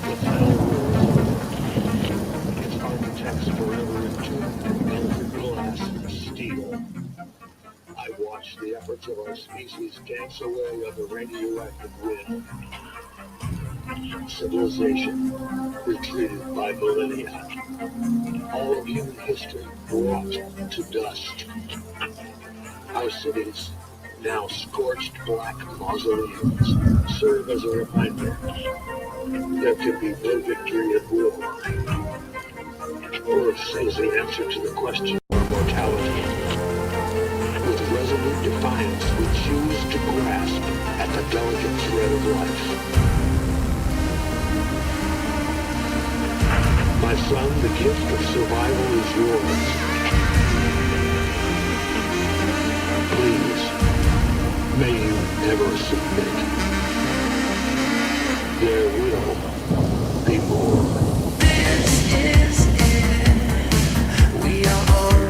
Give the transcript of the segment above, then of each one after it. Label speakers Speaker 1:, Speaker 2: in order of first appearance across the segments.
Speaker 1: The final rule its architects forever entombed melted glass and steel. I watched the efforts of our species dance away on the radioactive wind. Civilization retreated by millennia. All of human history brought to dust. Our cities, now scorched black mausoleums, serve as a reminder there can be no victory at war. Earth is the answer to the question of mortality. With resolute defiance, we choose to grasp at the delicate thread of life. My son, the gift of survival is yours. Please, may you never submit. There will be more.
Speaker 2: This is it. We are on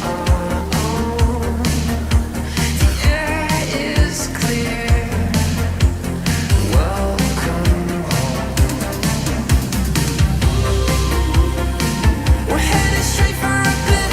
Speaker 2: our own. The air is clear. Welcome home. We're headed straight for a better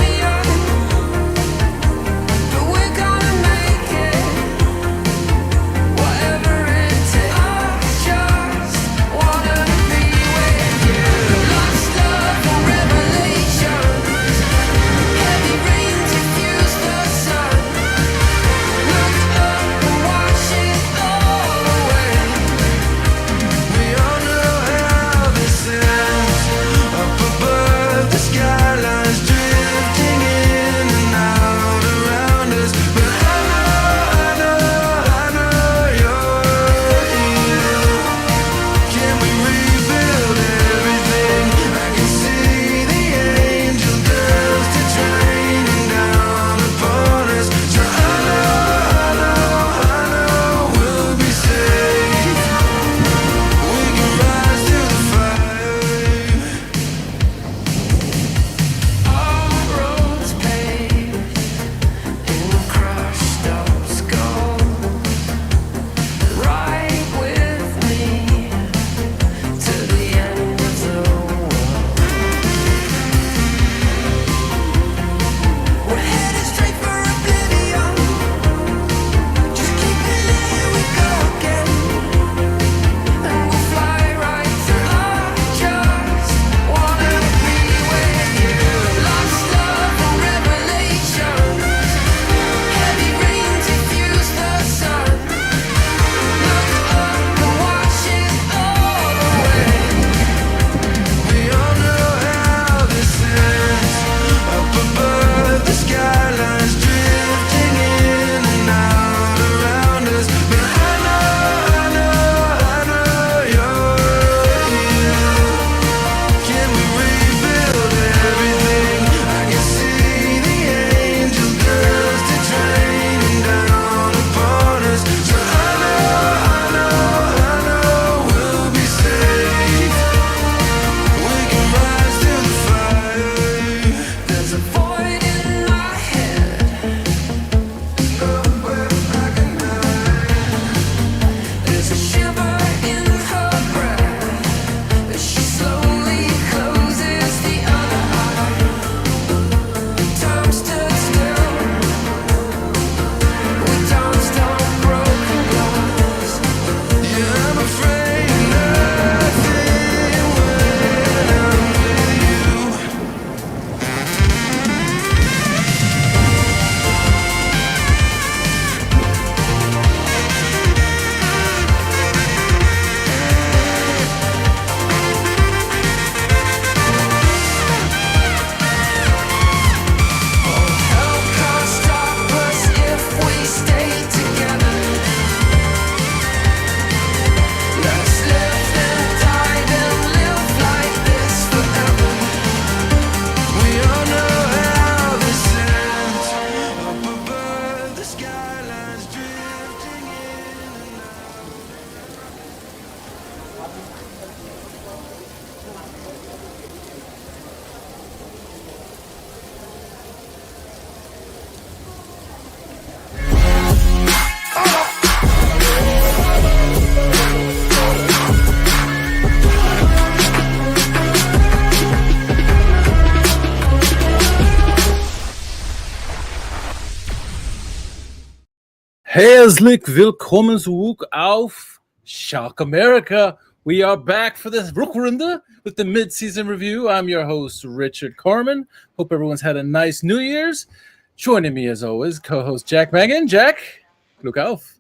Speaker 3: Herzlich willkommen zurück auf Schalke America. We are back for this Rückrunde with the mid-season review. I'm your host, Richard Carmen. Hope everyone's had a nice New Year's. Joining me, as always, co-host Jack Mangan. Jack, look auf.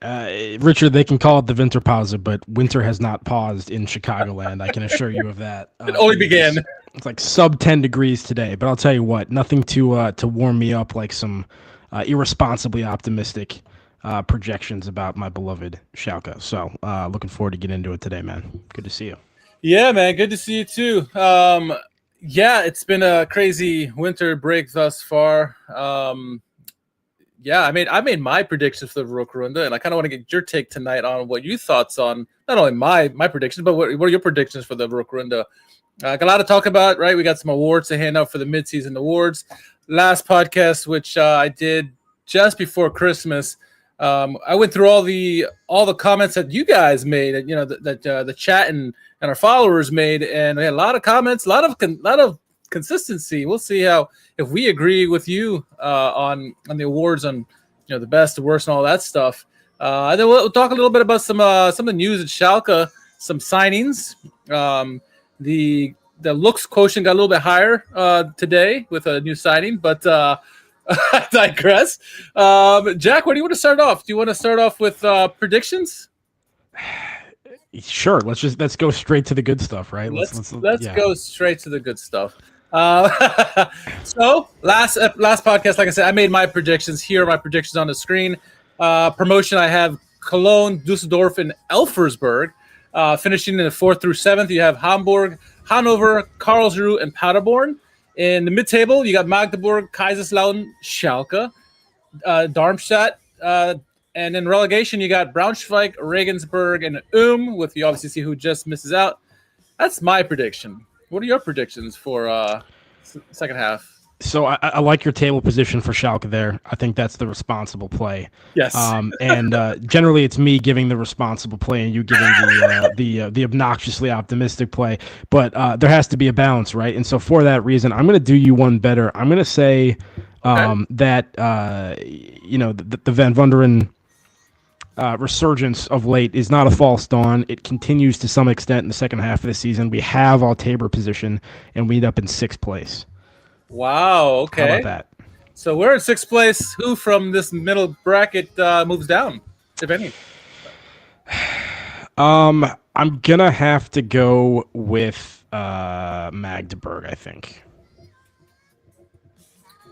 Speaker 4: Richard, they can call it the Winterpause, but winter has not paused in Chicagoland. I can assure you of that.
Speaker 3: It only began.
Speaker 4: It's like sub 10 degrees today, but I'll tell you what, nothing to warm me up like some irresponsibly optimistic projections about my beloved Schalke. So looking forward to getting into it today, man. Good to see you.
Speaker 3: Yeah, man. Good to see you too. Yeah, it's been a crazy winter break thus far. Yeah, I made my predictions for the Rückrunde, and I kind of want to get your take tonight on what you thoughts on not only my predictions, but what are your predictions for the Rückrunde? Got a lot to talk about, right? We got some awards to hand out for the mid-season awards. Last podcast, which I did just before Christmas, I went through all the comments that you guys made, and that the chat and our followers made, and we had a lot of comments, a lot of consistency. We'll see if we agree with you on the awards, on the best, the worst, and all that stuff. And then we'll talk a little bit about some of the news at Schalke, some signings. The looks quotient got a little bit higher today with a new signing, but I digress. Jack, where do you want to start off? Do you want to start off with predictions?
Speaker 4: Sure. Let's go straight to the good stuff, right?
Speaker 3: Let's go straight to the good stuff. So last podcast, like I said, I made my predictions. Here are my predictions on the screen. Promotion, I have Cologne, Dusseldorf, and Elversberg. Finishing in the 4th through 7th, you have Hamburg, Hanover, Karlsruhe, and Paderborn. In the mid-table, you got Magdeburg, Kaiserslautern, Schalke, Darmstadt, and in relegation, you got Braunschweig, Regensburg, and with you obviously see who just misses out. That's my prediction. What are your predictions for second half?
Speaker 4: So I like your table position for Schalke there. I think that's the responsible play.
Speaker 3: Yes.
Speaker 4: And generally it's me giving the responsible play and you giving the obnoxiously optimistic play. But there has to be a balance, right? And so for that reason, I'm going to do you one better. I'm going to say that the Van Wonderen resurgence of late is not a false dawn. It continues to some extent in the second half of the season. We have our table position and we end up in 6th place.
Speaker 3: Wow. Okay.
Speaker 4: How about that?
Speaker 3: So we're in 6th place. Who from this middle bracket moves down, if any?
Speaker 4: I'm gonna have to go with Magdeburg, I think.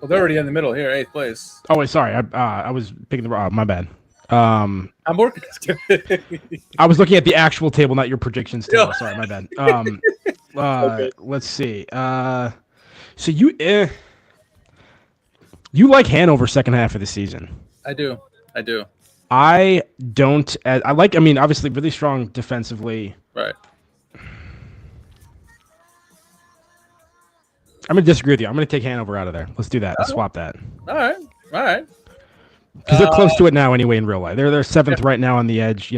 Speaker 3: Well, they're already in the middle here, 8th place.
Speaker 4: Oh wait, sorry, I was picking the my bad.
Speaker 3: Hamburg.
Speaker 4: I was looking at the actual table, not your predictions table.
Speaker 3: Yeah.
Speaker 4: Sorry, my bad.
Speaker 3: Okay.
Speaker 4: Let's see. So you like Hanover second half of the season?
Speaker 3: I do.
Speaker 4: I don't. I like. I mean, obviously, really strong defensively.
Speaker 3: Right.
Speaker 4: I'm gonna disagree with you. I'm gonna take Hanover out of there. Let's do that. Let's swap that.
Speaker 3: All right.
Speaker 4: Because they're close to it now anyway in real life. They're 7th right now on the edge.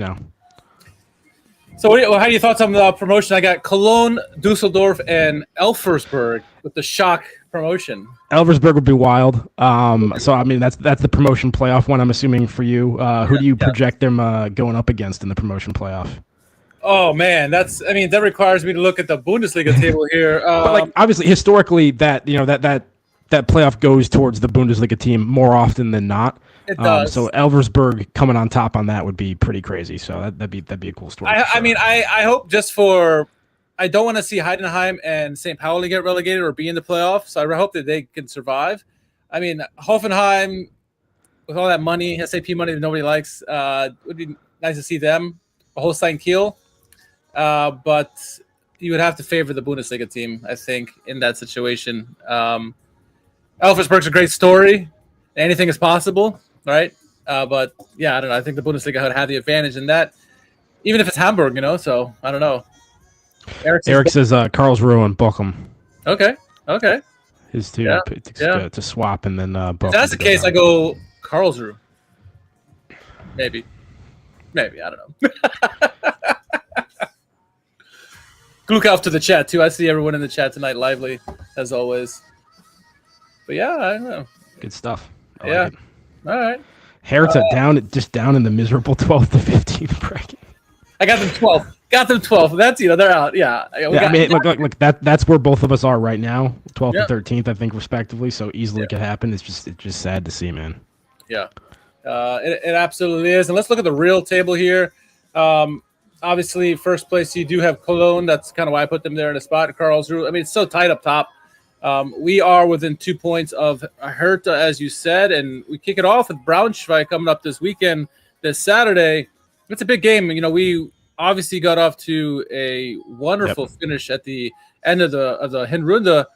Speaker 3: So how are your thoughts on the promotion? I got Cologne, Dusseldorf, and Elversberg with the shock promotion.
Speaker 4: Elversberg would be wild. So I mean that's the promotion playoff one. I'm assuming for you. Who do you project them going up against in the promotion playoff?
Speaker 3: Oh man, that requires me to look at the Bundesliga table here.
Speaker 4: But obviously historically that playoff goes towards the Bundesliga team more often than not.
Speaker 3: It does.
Speaker 4: So Elversberg coming on top on that would be pretty crazy. So that'd be a cool story.
Speaker 3: I hope I don't want to see Heidenheim and St. Pauli get relegated or be in the playoffs. So I hope that they can survive. I mean, Hoffenheim with all that money, SAP money that nobody likes, would be nice to see them. Holstein Kiel, but you would have to favor the Bundesliga team, I think, in that situation. Elversberg's a great story. Anything is possible. Right, but yeah, I don't know. I think the Bundesliga would have the advantage in that, even if it's Hamburg, So I don't know.
Speaker 4: Eric says Karlsruhe and Bochum.
Speaker 3: Okay.
Speaker 4: His two to swap and then Bochum.
Speaker 3: If that's the case, I go Karlsruhe. Maybe. I don't know. Look out to the chat too. I see everyone in the chat tonight, lively as always. But yeah, I don't know.
Speaker 4: Good stuff.
Speaker 3: All right.
Speaker 4: Hertha down in the miserable 12th to 15th bracket.
Speaker 3: I got them 12th. Got them 12th. That's they're out. Yeah.
Speaker 4: I mean, look, that's where both of us are right now, 12th
Speaker 3: Yeah.
Speaker 4: and 13th, I think, respectively. So easily could happen. It's just sad to see, man.
Speaker 3: Yeah, it absolutely is. And let's look at the real table here. Obviously, first place you do have Cologne. That's kind of why I put them there in a spot. Karlsruhe. I mean, it's so tight up top. We are within 2 points of Hertha, as you said, and we kick it off with Braunschweig coming up this weekend, this Saturday. It's a big game. You know, we obviously got off to a wonderful finish at the end of the Hinrunde,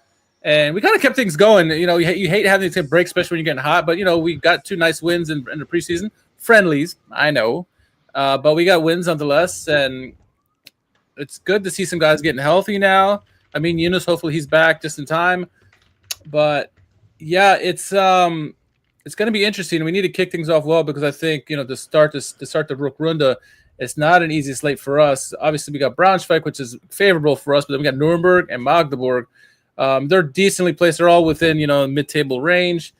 Speaker 3: and we kind of kept things going. You know, you hate having these breaks, especially when you're getting hot. But you know, we got 2 nice wins in the preseason, friendlies. I know, but we got wins nonetheless, and it's good to see some guys getting healthy now. I mean, Yunus, hopefully he's back just in time. But yeah, it's going to be interesting. We need to kick things off well because I think, you know, to start the Rückrunde, it's not an easy slate for us. Obviously, we got Braunschweig, which is favorable for us, but then we got Nuremberg and Magdeburg. They're decently placed. They're all within, you know, mid-table range.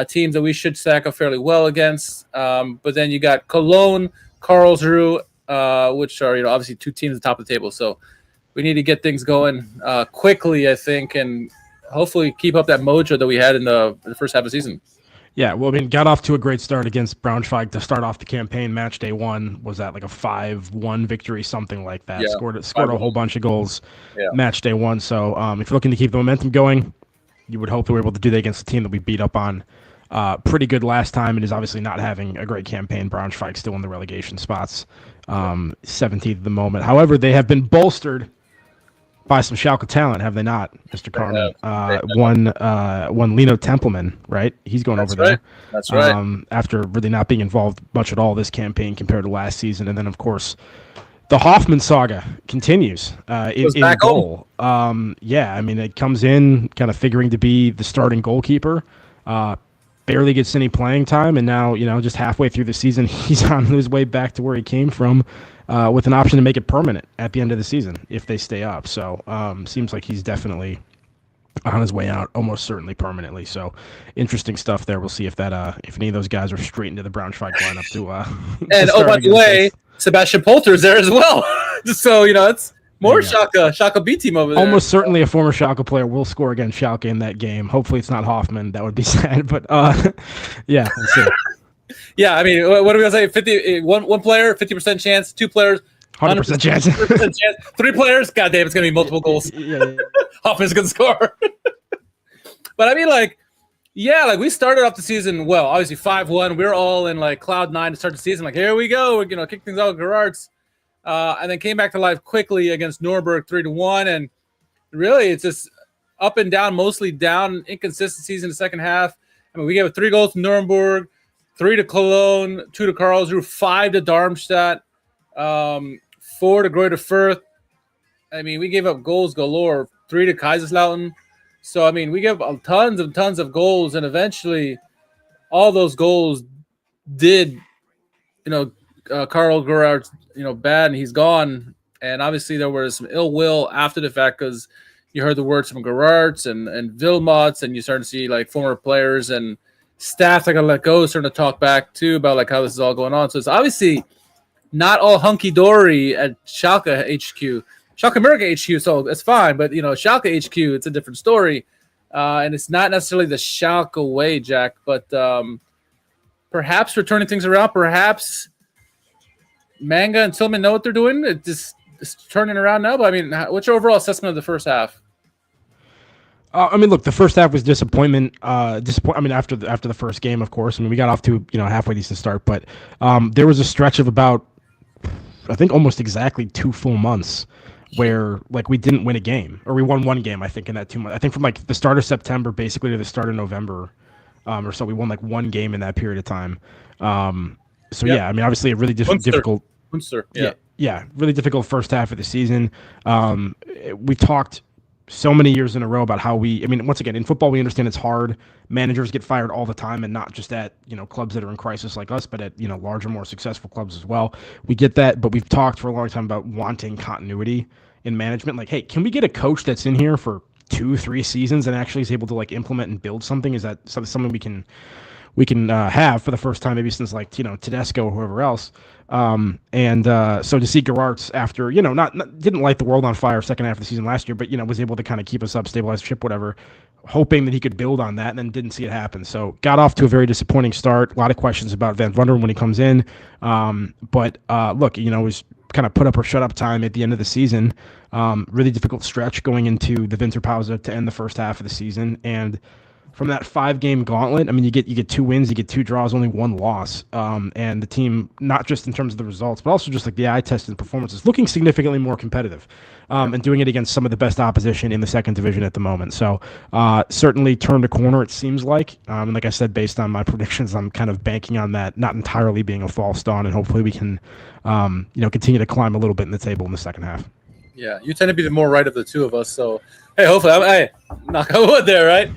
Speaker 3: Teams that we should stack up fairly well against. But then you got Cologne, Karlsruhe, which are, you know, obviously 2 teams at the top of the table. So we need to get things going quickly, I think, and hopefully keep up that mojo that we had in the first half of the season.
Speaker 4: Yeah, well, I mean, got off to a great start against Braunschweig to start off the campaign. Match day 1 was that like a 5-1 victory, something like that.
Speaker 3: Yeah,
Speaker 4: Scored a whole bunch of goals.
Speaker 3: Yeah.
Speaker 4: Match day 1. So if you're looking to keep the momentum going, you would hope that we're able to do that against a team that we beat up on pretty good last time, and is obviously not having a great campaign. Braunschweig still in the relegation spots, 17th at the moment. However, they have been bolstered by some Schalke talent, have they not, Mr. Carmen? One Lino Tempelman, right? He's going over there.
Speaker 3: That's right.
Speaker 4: After really not being involved much at all this campaign compared to last season. And then, of course, the Hoffman saga continues in goal. Yeah, I mean, it comes in kind of figuring to be the starting goalkeeper. Barely gets any playing time, and now, you know, just halfway through the season, he's on his way back to where he came from. With an option to make it permanent at the end of the season if they stay up. So seems like he's definitely on his way out, almost certainly permanently. So interesting stuff there. We'll see if that if any of those guys are straight into the Braunschweig lineup to
Speaker 3: and
Speaker 4: to
Speaker 3: by the way, Sebastian Polter is there as well. So, you know, it's more Schalke B team over there.
Speaker 4: Almost certainly a former Schalke player will score against Schalke in that game. Hopefully it's not Hoffman. That would be sad. But yeah, we'll see.
Speaker 3: Yeah, I mean, what are we gonna say? One player, 50% chance. 2 players,
Speaker 4: 100% chance.
Speaker 3: 100% chance. 3 players, goddamn, it's gonna be multiple goals.
Speaker 4: Yeah.
Speaker 3: Hoffman's gonna score. But I mean, like, yeah, like we started off the season well. Obviously, 5-1. We were all in like cloud 9 to start the season. Like, here we go. We're gonna kick things out with Geraerts, and then came back to life quickly against Nuremberg 3-1. And really, it's just up and down, mostly down, inconsistencies in the second half. I mean, we gave 3 goals to Nuremberg. 3 to Cologne, 2 to Karlsruhe, 5 to Darmstadt, 4 to Greuther Fürth. I mean, we gave up goals galore. 3 to Kaiserslautern. So, I mean, we gave up tons of goals, and eventually all those goals did, you know, Karel Geraerts, you know, bad, and he's gone. And obviously there was some ill will after the fact because you heard the words from Geraerts and Wilmots, and you started to see, like, former players and staff that got let go starting to talk back too about like how this is all going on. So it's obviously not all hunky dory at Schalke HQ, Schalke America HQ. So it's fine, but you know, Schalke HQ, it's a different story, and it's not necessarily the Schalke way, Jack. But perhaps we're turning things around. Perhaps Manga and Tillman know what they're doing. It's turning around now. But I mean, what's your overall assessment of the first half?
Speaker 4: I mean, look, the first half was disappointment. I mean, after the first game, of course. I mean, we got off to, you know, halfway decent start, but there was a stretch of about, I think, almost exactly 2 full months where like we didn't win a game, or we won 1 game. I think in that 2 months. I think from like the start of September, basically to the start of November, or so, we won like 1 game in that period of time. So yeah, I mean, obviously a really difficult.
Speaker 3: Munster.
Speaker 4: Yeah, really difficult first half of the season. We talked so many years in a row about how I mean, once again, in football, we understand it's hard. Managers get fired all the time, and not just at, you know, clubs that are in crisis like us, but at, you know, larger, more successful clubs as well. We get that, but we've talked for a long time about wanting continuity in management. Like, hey, can we get a coach that's in here for 2-3 seasons and actually is able to like implement and build something? Is that something we can have for the first time maybe since like Tedesco or whoever else. So to see Geraerts after not didn't light the world on fire second half of the season last year, but was able to kind of keep us up, stabilize the ship, whatever, hoping that he could build on that, and then didn't see it happen. So got off to a very disappointing start. A lot of questions about Van Wonderen when he comes in, but look, it was kind of put up or shut up time at the end of the season. Really difficult stretch going into the Winterpause to end the first half of the season, and from that 5-game gauntlet, I mean, you get 2 wins, you get 2 draws, only 1 loss, and the team, not just in terms of the results, but also just like the eye test and performances, looking significantly more competitive, and doing it against some of the best opposition in the second division at the moment. So certainly turned a corner, it seems like. And like I said, based on my predictions, I'm kind of banking on that not entirely being a false dawn, and hopefully we can continue to climb a little bit in the table in the second half.
Speaker 3: Yeah, you tend to be the more right of the two of us. So, hey, hopefully, knock on wood there, right?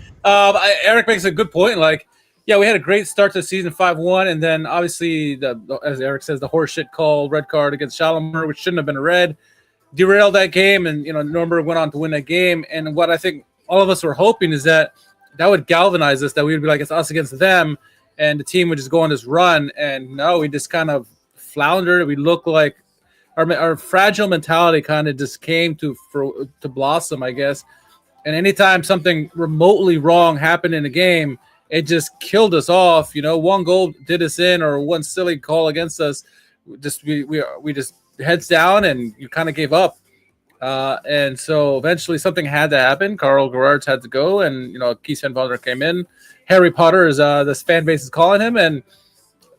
Speaker 3: Eric makes a good point. Like, yeah, we had a great start to the season, 5-1, and then obviously, as Eric says, the horseshit call, red card against Schalke, which shouldn't have been a red, derailed that game, and Nuremberg went on to win that game. And what I think all of us were hoping is that would galvanize us, that we would be like, it's us against them, and the team would just go on this run. And no, we just kind of floundered. We looked like our fragile mentality kind of just came to blossom, I guess. And anytime something remotely wrong happened in a game, it just killed us off. One goal did us in, or one silly call against us. We just heads down, and you kind of gave up. And so eventually something had to happen. Karel Geraerts had to go, and Kees van Wonderen came in. Harry Potter, is this fan base is calling him, and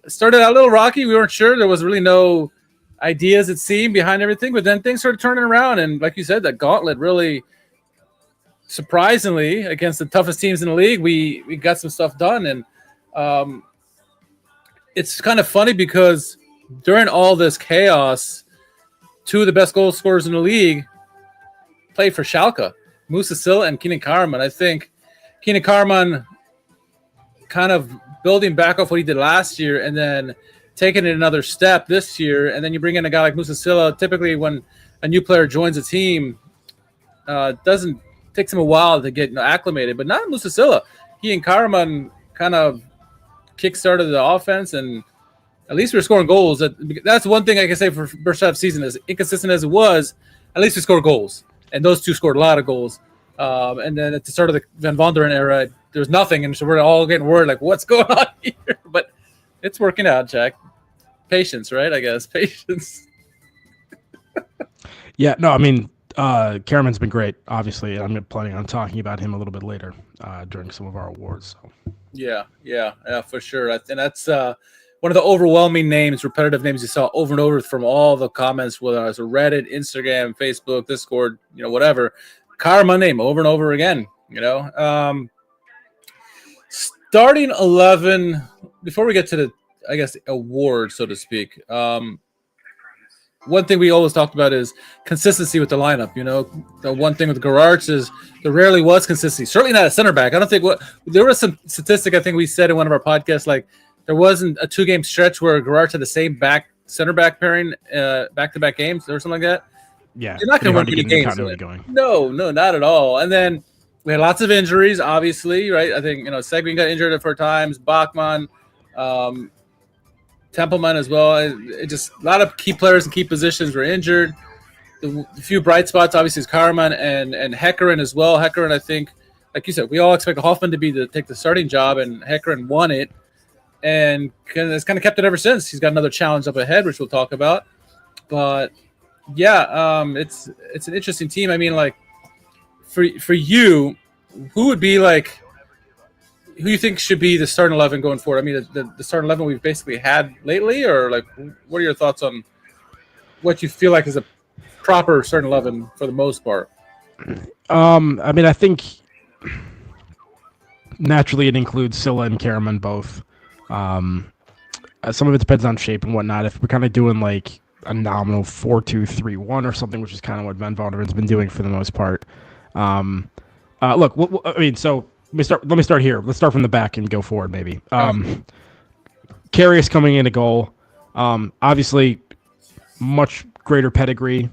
Speaker 3: it started out a little rocky. We weren't sure. There was really no ideas, it seemed, behind everything, but then things started turning around, and like you said, that gauntlet really, surprisingly, against the toughest teams in the league, we got some stuff done. And it's kind of funny because during all this chaos, 2 of the best goal scorers in the league played for Schalke, Musa Silla and Keenan Karman. I think Keenan Karman kind of building back off what he did last year, and then taking it another step this year, and then you bring in a guy like Musa Silla. Typically, when a new player joins a team, takes him a while to get acclimated, but not Musa Silla. He and Karaman kind of kick-started the offense, and at least we're scoring goals. That's one thing I can say for first half season, as inconsistent as it was, at least we scored goals, and those 2 scored a lot of goals. And then at the start of the Van Wonderen era, there was nothing, and so we're all getting worried, like, what's going on here? But it's working out, Jack. Patience, right? I guess patience.
Speaker 4: Yeah, no, I mean, Karaman's been great, obviously. I'm planning on talking about him a little bit later during some of our awards. So. Yeah, for sure. And that's one of the overwhelming names, repetitive names you saw over and over from all the comments, whether it's Reddit, Instagram, Facebook, Discord, whatever. Karaman name over and over again. Starting 11. Before we get to the, I guess, award, so to speak. One thing we always talked about is consistency with the lineup. The one thing with Geraerts is there rarely was consistency. Certainly not a center back. I don't think there was some statistic I think we said in one of our podcasts, like there wasn't a 2-game stretch where Geraerts had the same center back pairing back-to-back games or something like that. Yeah,
Speaker 3: you're not going to win many games. No, not at all. And then we had lots of injuries, obviously, right? I think Seguin got injured at 4 times. Bachmann. Templeman as well. It just a lot of key players and key positions were injured. The few bright spots, obviously, is Karaman and Häkkinen as well. Häkkinen, I think, like you said, we all expect Hoffman to take the starting job, and Häkkinen won it, and has kind of kept it ever since. He's got another challenge up ahead, which we'll talk about. But yeah, it's an interesting team. I mean, like for you, who would be like? Who you think should be the starting 11 going forward? I mean, the starting 11 we've basically had lately, or like, what are your thoughts on what you feel like is a proper starting 11 for the most part?
Speaker 4: I mean, I think naturally it includes Silla and Karaman both. Some of it depends on shape and whatnot. If we're kind of doing like a nominal 4-2-3-1 or something, which is kind of what Van Wonderen's been doing for the most part. Look, I mean, so. Let me start here. Let's start from the back and go forward, maybe. Karius coming in a goal. Obviously, much greater pedigree,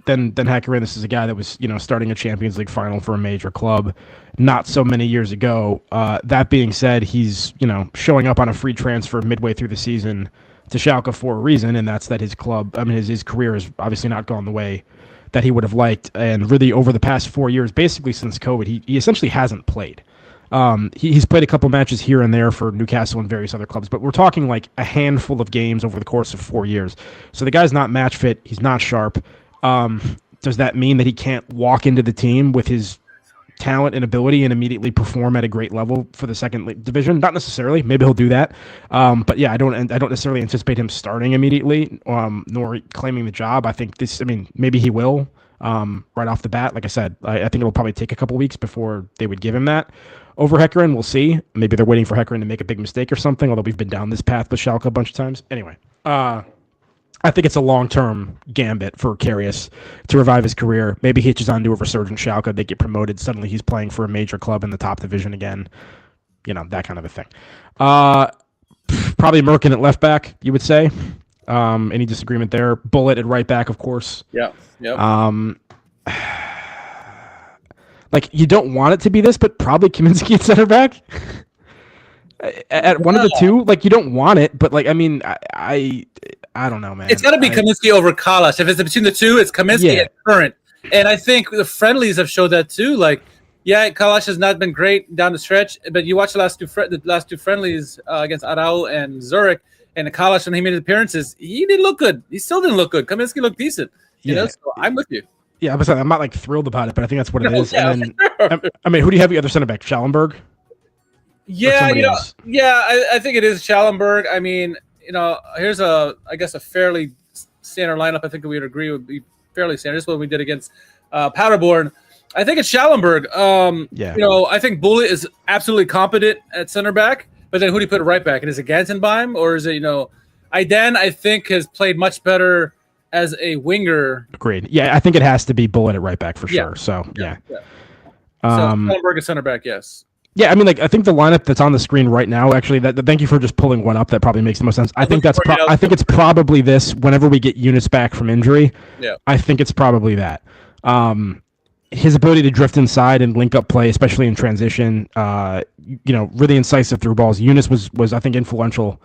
Speaker 4: then Häkkinen, this is a guy that was, starting a Champions League final for a major club not so many years ago. That being said, he's, showing up on a free transfer midway through the season to Schalke for a reason, and that's that his career has obviously not gone the way that he would have liked. And really over the past 4 years, basically since COVID, he essentially hasn't played. He's played a couple matches here and there for Newcastle and various other clubs, but we're talking like a handful of games over the course of 4 years. So the guy's not match fit. He's not sharp. Does that mean that he can't walk into the team with his talent and ability and immediately perform at a great level for the second division? Not necessarily. Maybe he'll do that. But yeah, I don't necessarily anticipate him starting immediately, nor claiming the job. I think maybe he will right off the bat. Like I said, I think it'll probably take a couple weeks before they would give him that. Over Häkkinen, we'll see. Maybe they're waiting for Häkkinen to make a big mistake or something, although we've been down this path with Schalke a bunch of times. Anyway, I think it's a long-term gambit for Geraerts to revive his career. Maybe he hitches onto a resurgent Schalke. They get promoted. Suddenly he's playing for a major club in the top division again. That kind of a thing. Probably Merkin at left back, you would say. Any disagreement there? Bullet at right back, of course.
Speaker 3: Yeah.
Speaker 4: Like, you don't want it to be this, but probably Kaminsky at center back. At one of the two, like, you don't want it, but like, I don't know, man.
Speaker 3: It's got to be Kaminsky over Kalash. If it's between the two, it's Kaminsky and Current. And I think the friendlies have showed that too. Like, yeah, Kalash has not been great down the stretch, but you watch the last two friendlies against Arau and Zurich, and Kalash, when he made his appearances, he didn't look good. He still didn't look good. Kaminsky looked decent. So I'm with you.
Speaker 4: Yeah, I'm not like thrilled about it, but I think that's what it is.
Speaker 3: Yeah,
Speaker 4: and then, who do you have the other center back? Schallenberg?
Speaker 3: Yeah, I think it is Schallenberg. I mean, here's a fairly standard lineup. I think we would agree would be fairly standard. This is what we did against Paderborn. I think it's Schallenberg. I think Bullet is absolutely competent at center back, but then who do you put at right back? And is it Gantenbeim or is it, Aiden, I think, has played much better as a winger.
Speaker 4: Agreed. Yeah, I think it has to be Bullet at right back for sure. So, yeah.
Speaker 3: So Schallenberg at center back, yes.
Speaker 4: Yeah, I think the lineup that's on the screen right now, actually, thank you for just pulling one up. That probably makes the most sense. I think it's probably this. Whenever we get Eunice back from injury, I think it's probably that. His ability to drift inside and link up play, especially in transition, really incisive through balls. Eunice was I think influential.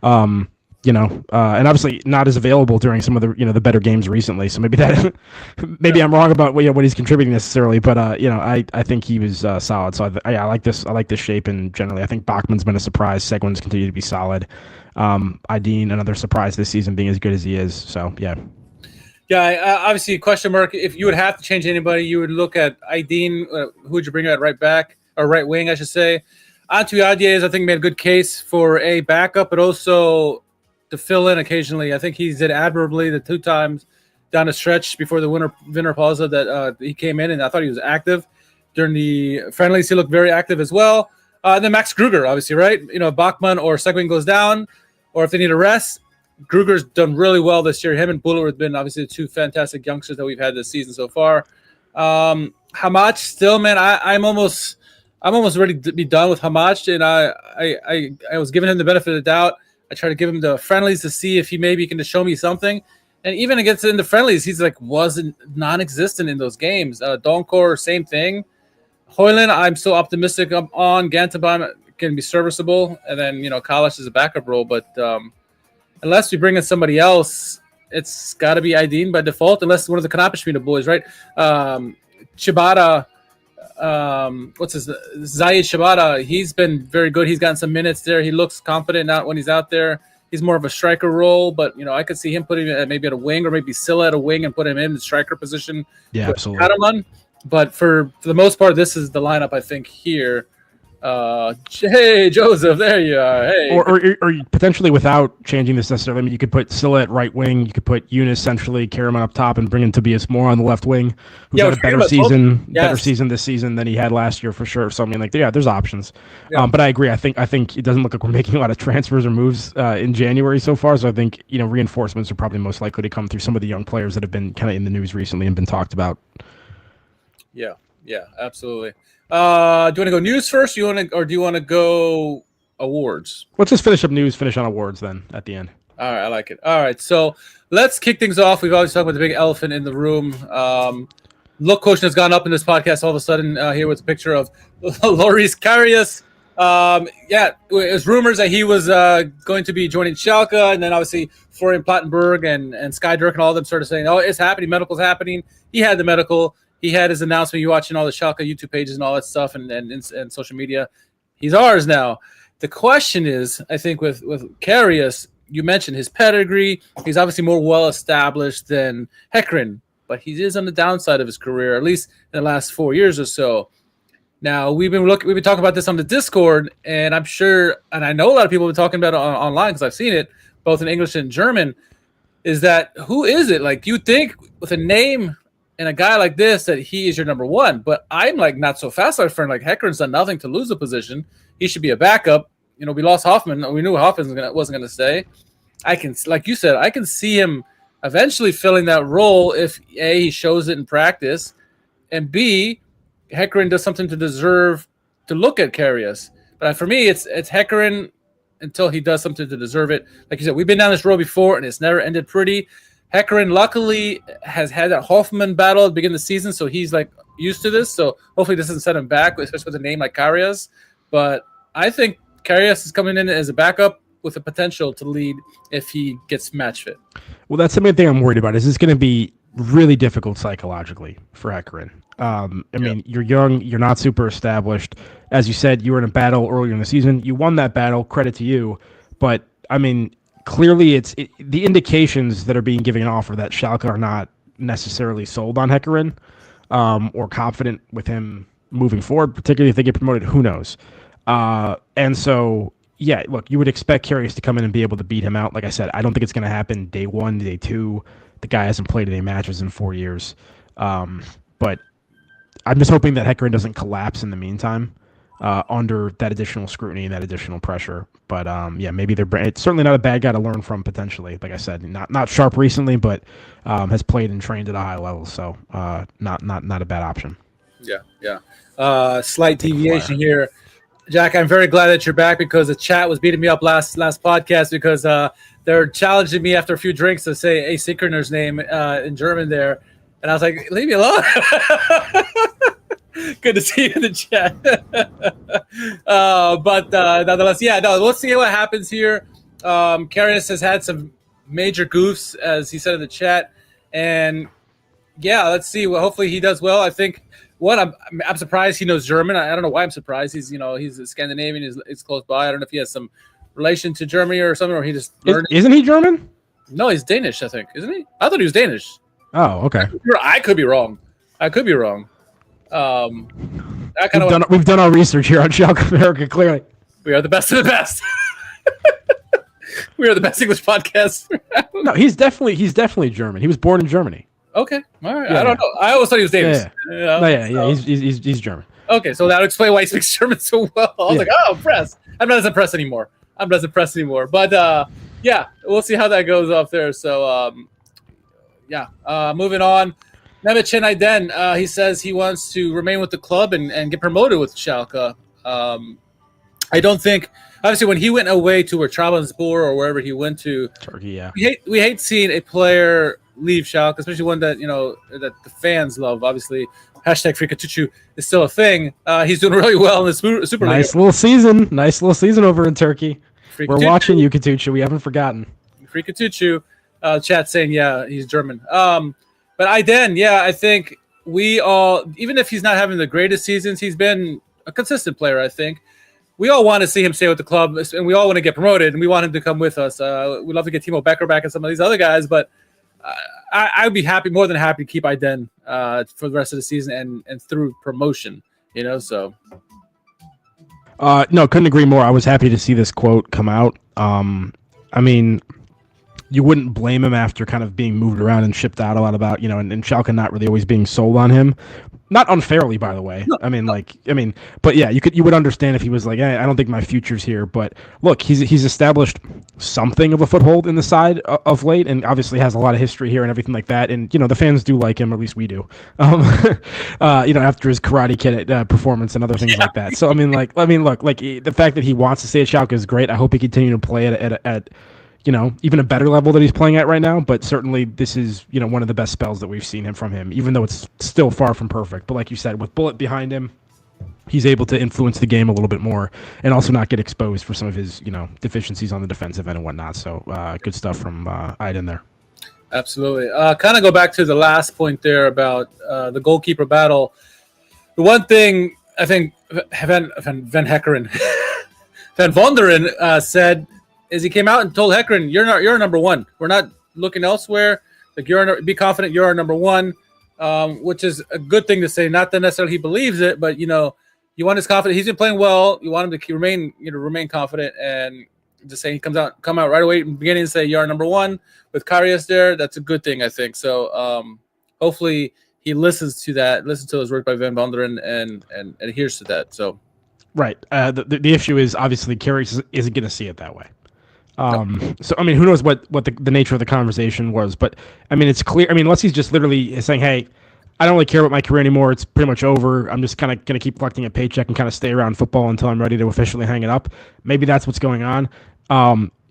Speaker 4: And obviously not as available during some of the the better games recently. So maybe I'm wrong about what he's contributing necessarily, but I think he was solid. So I like this. I like this shape, and generally I think Bachmann's been a surprise. Seguin's continued to be solid. Ideen, another surprise this season, being as good as he is. So yeah.
Speaker 3: Yeah, obviously question mark. If you would have to change anybody, you would look at Ideen. Who would you bring at right back or right wing, I should say? Antu Adiez, I think, made a good case for a backup, but also to fill in occasionally. I think he did admirably the 2 times down the stretch before the winter pause that he came in, and I thought he was active during the friendlies. He looked very active as well. And then Max Gruger, obviously, right? Bachmann or Seguin goes down, or if they need a rest, Gruger's done really well this year. Him and Buller have been obviously the 2 fantastic youngsters that we've had this season so far. Hamach, still, man, I'm almost ready to be done with Hamach, and I was giving him the benefit of the doubt. I tried to give him the friendlies to see if he maybe can just show me something. And even against in the friendlies, he's wasn't non-existent in those games. Donkor, same thing. Hoyland, I'm still optimistic on. Gantenbeim can be serviceable. And then, Kalash is a backup role. But unless we bring in somebody else, it's got to be Ideen by default, unless one of the Kanapishmina boys, right? Shibata, Zayed Shibata, he's been very good. He's gotten some minutes there. He looks confident now when he's out there. He's more of a striker role, but I could see him putting him maybe at a wing, or maybe Silla at a wing and put him in the striker position.
Speaker 4: Yeah, absolutely.
Speaker 3: Karaman. But for the most part, this is the lineup I think here. Hey, Joseph, there you are. Hey.
Speaker 4: Or potentially without changing this necessarily. I mean, you could put Silla at right wing. You could put Eunice centrally, Karaman up top, and bring in Tobias Moore on the left wing, who's had a better season this season than he had last year for sure. So I mean, there's options. Yeah. But I agree. I think it doesn't look like we're making a lot of transfers or moves in January so far. So I think reinforcements are probably most likely to come through some of the young players that have been kind of in the news recently and been talked about.
Speaker 3: Yeah, absolutely. Do you want to go news first? Do you want to go awards?
Speaker 4: Let's just finish up news, finish on awards then at the end.
Speaker 3: All right, I like it. All right, so let's kick things off. We've always talked about the big elephant in the room. Look quotient has gone up in this podcast all of a sudden. Here with a picture of Loris Karius. Yeah, it was rumors that he was going to be joining Schalke, and then obviously Florian Plattenberg and Sky Dirk and all of them started saying, "Oh, it's happening. Medical's happening." He had the medical. He had his announcement. You watching all the Schalke YouTube pages and all that stuff, and social media. He's ours now. The question is, I think with Karius, you mentioned his pedigree. He's obviously more well established than Hekren, but he is on the downside of his career, at least in the last 4 years or so. Now we've been talking about this on the Discord, and I'm sure, and I know a lot of people have been talking about it online because I've seen it both in English and German. Is that who is it? Like, you think with a name and a guy like this that he is your number one, but I'm like not so fast, my friend. Like, Hekren's done nothing to lose a position. He should be a backup. You know, we lost Hoffman. We knew Hoffman wasn't going to stay. I can, like you said, I can see him eventually filling that role if A, he shows it in practice, and B, Hekren does something to deserve to look at Karius. But for me, it's Hekren until he does something to deserve it. Like you said, we've been down this road before, and it's never ended pretty. Hekren, luckily, has had that Hoffman battle at the beginning of the season, so he's like used to this. So hopefully this doesn't set him back, especially with a name like Karius. But I think Karius is coming in as a backup with the potential to lead if he gets match fit.
Speaker 4: Well, that's the main thing I'm worried about. Is this going to be really difficult psychologically for Hekren? I mean, you're young, you're not super established. As you said, you were in a battle earlier in the season. You won that battle, credit to you. But, I mean, clearly the indications that are being given off are that Schalke are not necessarily sold on Hekren or confident with him moving forward, particularly if they get promoted. Who knows? And so, yeah, look, you would expect Karius to come in and be able to beat him out. Like I said, I don't think it's going to happen day one, day two. The guy hasn't played any matches in 4 years. But I'm just hoping that Hekren doesn't collapse in the meantime under that additional scrutiny and that additional pressure. But, yeah, maybe it's certainly not a bad guy to learn from potentially. Like I said, not sharp recently, but has played and trained at a high level. So not a bad option.
Speaker 3: Yeah. Slight deviation here. Jack, I'm very glad that you're back because the chat was beating me up last podcast because they're challenging me after a few drinks to say asynchronous name in German there. And I was like, leave me alone. Good to see you in the chat. But nonetheless, yeah, no, let's see what happens here. Karius has had some major goofs, as he said in the chat. And, yeah, let's see. Well, hopefully he does well. I think I'm surprised he knows German. I don't know why I'm surprised. He's a Scandinavian. He's close by. I don't know if he has some relation to Germany or something, or he just learned.
Speaker 4: Isn't he German?
Speaker 3: No, he's Danish, I think. Isn't he? I thought he was Danish.
Speaker 4: Oh, okay.
Speaker 3: I could be wrong.
Speaker 4: We've done our research here on Schalke America, clearly.
Speaker 3: We are the best of the best. We are the best English podcast.
Speaker 4: No, he's definitely German. He was born in Germany.
Speaker 3: Okay, all right. Yeah, I don't know. I always thought he was Danish.
Speaker 4: He's German.
Speaker 3: Okay, so that would explain why he speaks German so well. I was like, oh, impressed. I'm not as impressed anymore. But yeah, we'll see how that goes off there. So moving on. Mehmet Çenaiden, he says he wants to remain with the club and get promoted with Schalke. I don't think, obviously, when he went away to Trabzonspor or wherever he went to,
Speaker 4: Turkey, yeah,
Speaker 3: we hate seeing a player leave Schalke, especially one that that the fans love. Obviously, hashtag Frikatuchu is still a thing. He's doing really well in the Super League.
Speaker 4: Nice little season over in Turkey. We're watching you, Katuchu. We haven't forgotten.
Speaker 3: Frikatuchu, chat saying, yeah, he's German. But Aiden, yeah, I think we all, even if he's not having the greatest seasons, he's been a consistent player, I think. We all want to see him stay with the club, and we all want to get promoted, and we want him to come with us. We'd love to get Timo Becker back and some of these other guys, but I would be more than happy to keep Aiden for the rest of the season and through promotion, so.
Speaker 4: No, couldn't agree more. I was happy to see this quote come out. I mean, you wouldn't blame him after kind of being moved around and shipped out a lot about, and Schalke not really always being sold on him. Not unfairly, by the way. No. But yeah, you would understand if he was like, hey, I don't think my future's here. But look, he's established something of a foothold in the side of late, and obviously has a lot of history here and everything like that. And the fans do like him, or at least we do. After his Karate Kid performance and other things like that. So look, the fact that he wants to stay at Schalke is great. I hope he continue to play at even a better level that he's playing at right now. But certainly this is, one of the best spells that we've seen from him, even though it's still far from perfect. But like you said, with Bullet behind him, he's able to influence the game a little bit more and also not get exposed for some of his, deficiencies on the defensive end and whatnot. So good stuff from Aiden there.
Speaker 3: Absolutely. Kind of go back to the last point there about the goalkeeper battle. The one thing I think Van Heckeren, Van Vonderen said is he came out and told Heckeren, you're number one. We're not looking elsewhere. Like be confident you're our number one, which is a good thing to say. Not that necessarily he believes it, but you want his confidence. He's been playing well. You want him to remain confident, and just saying he come out right away in the beginning and say you're our number one with Geraerts there. That's a good thing, I think. So hopefully he listens to those words by Van Vonderen and adheres to that. So
Speaker 4: right. The issue is obviously Geraerts isn't going to see it that way. So I mean, who knows what the nature of the conversation was, but I mean, it's clear. I mean, unless he's just literally saying, "Hey, I don't really care about my career anymore. It's pretty much over. I'm just kind of going to keep collecting a paycheck and kind of stay around football until I'm ready to officially hang it up." Maybe that's what's going on.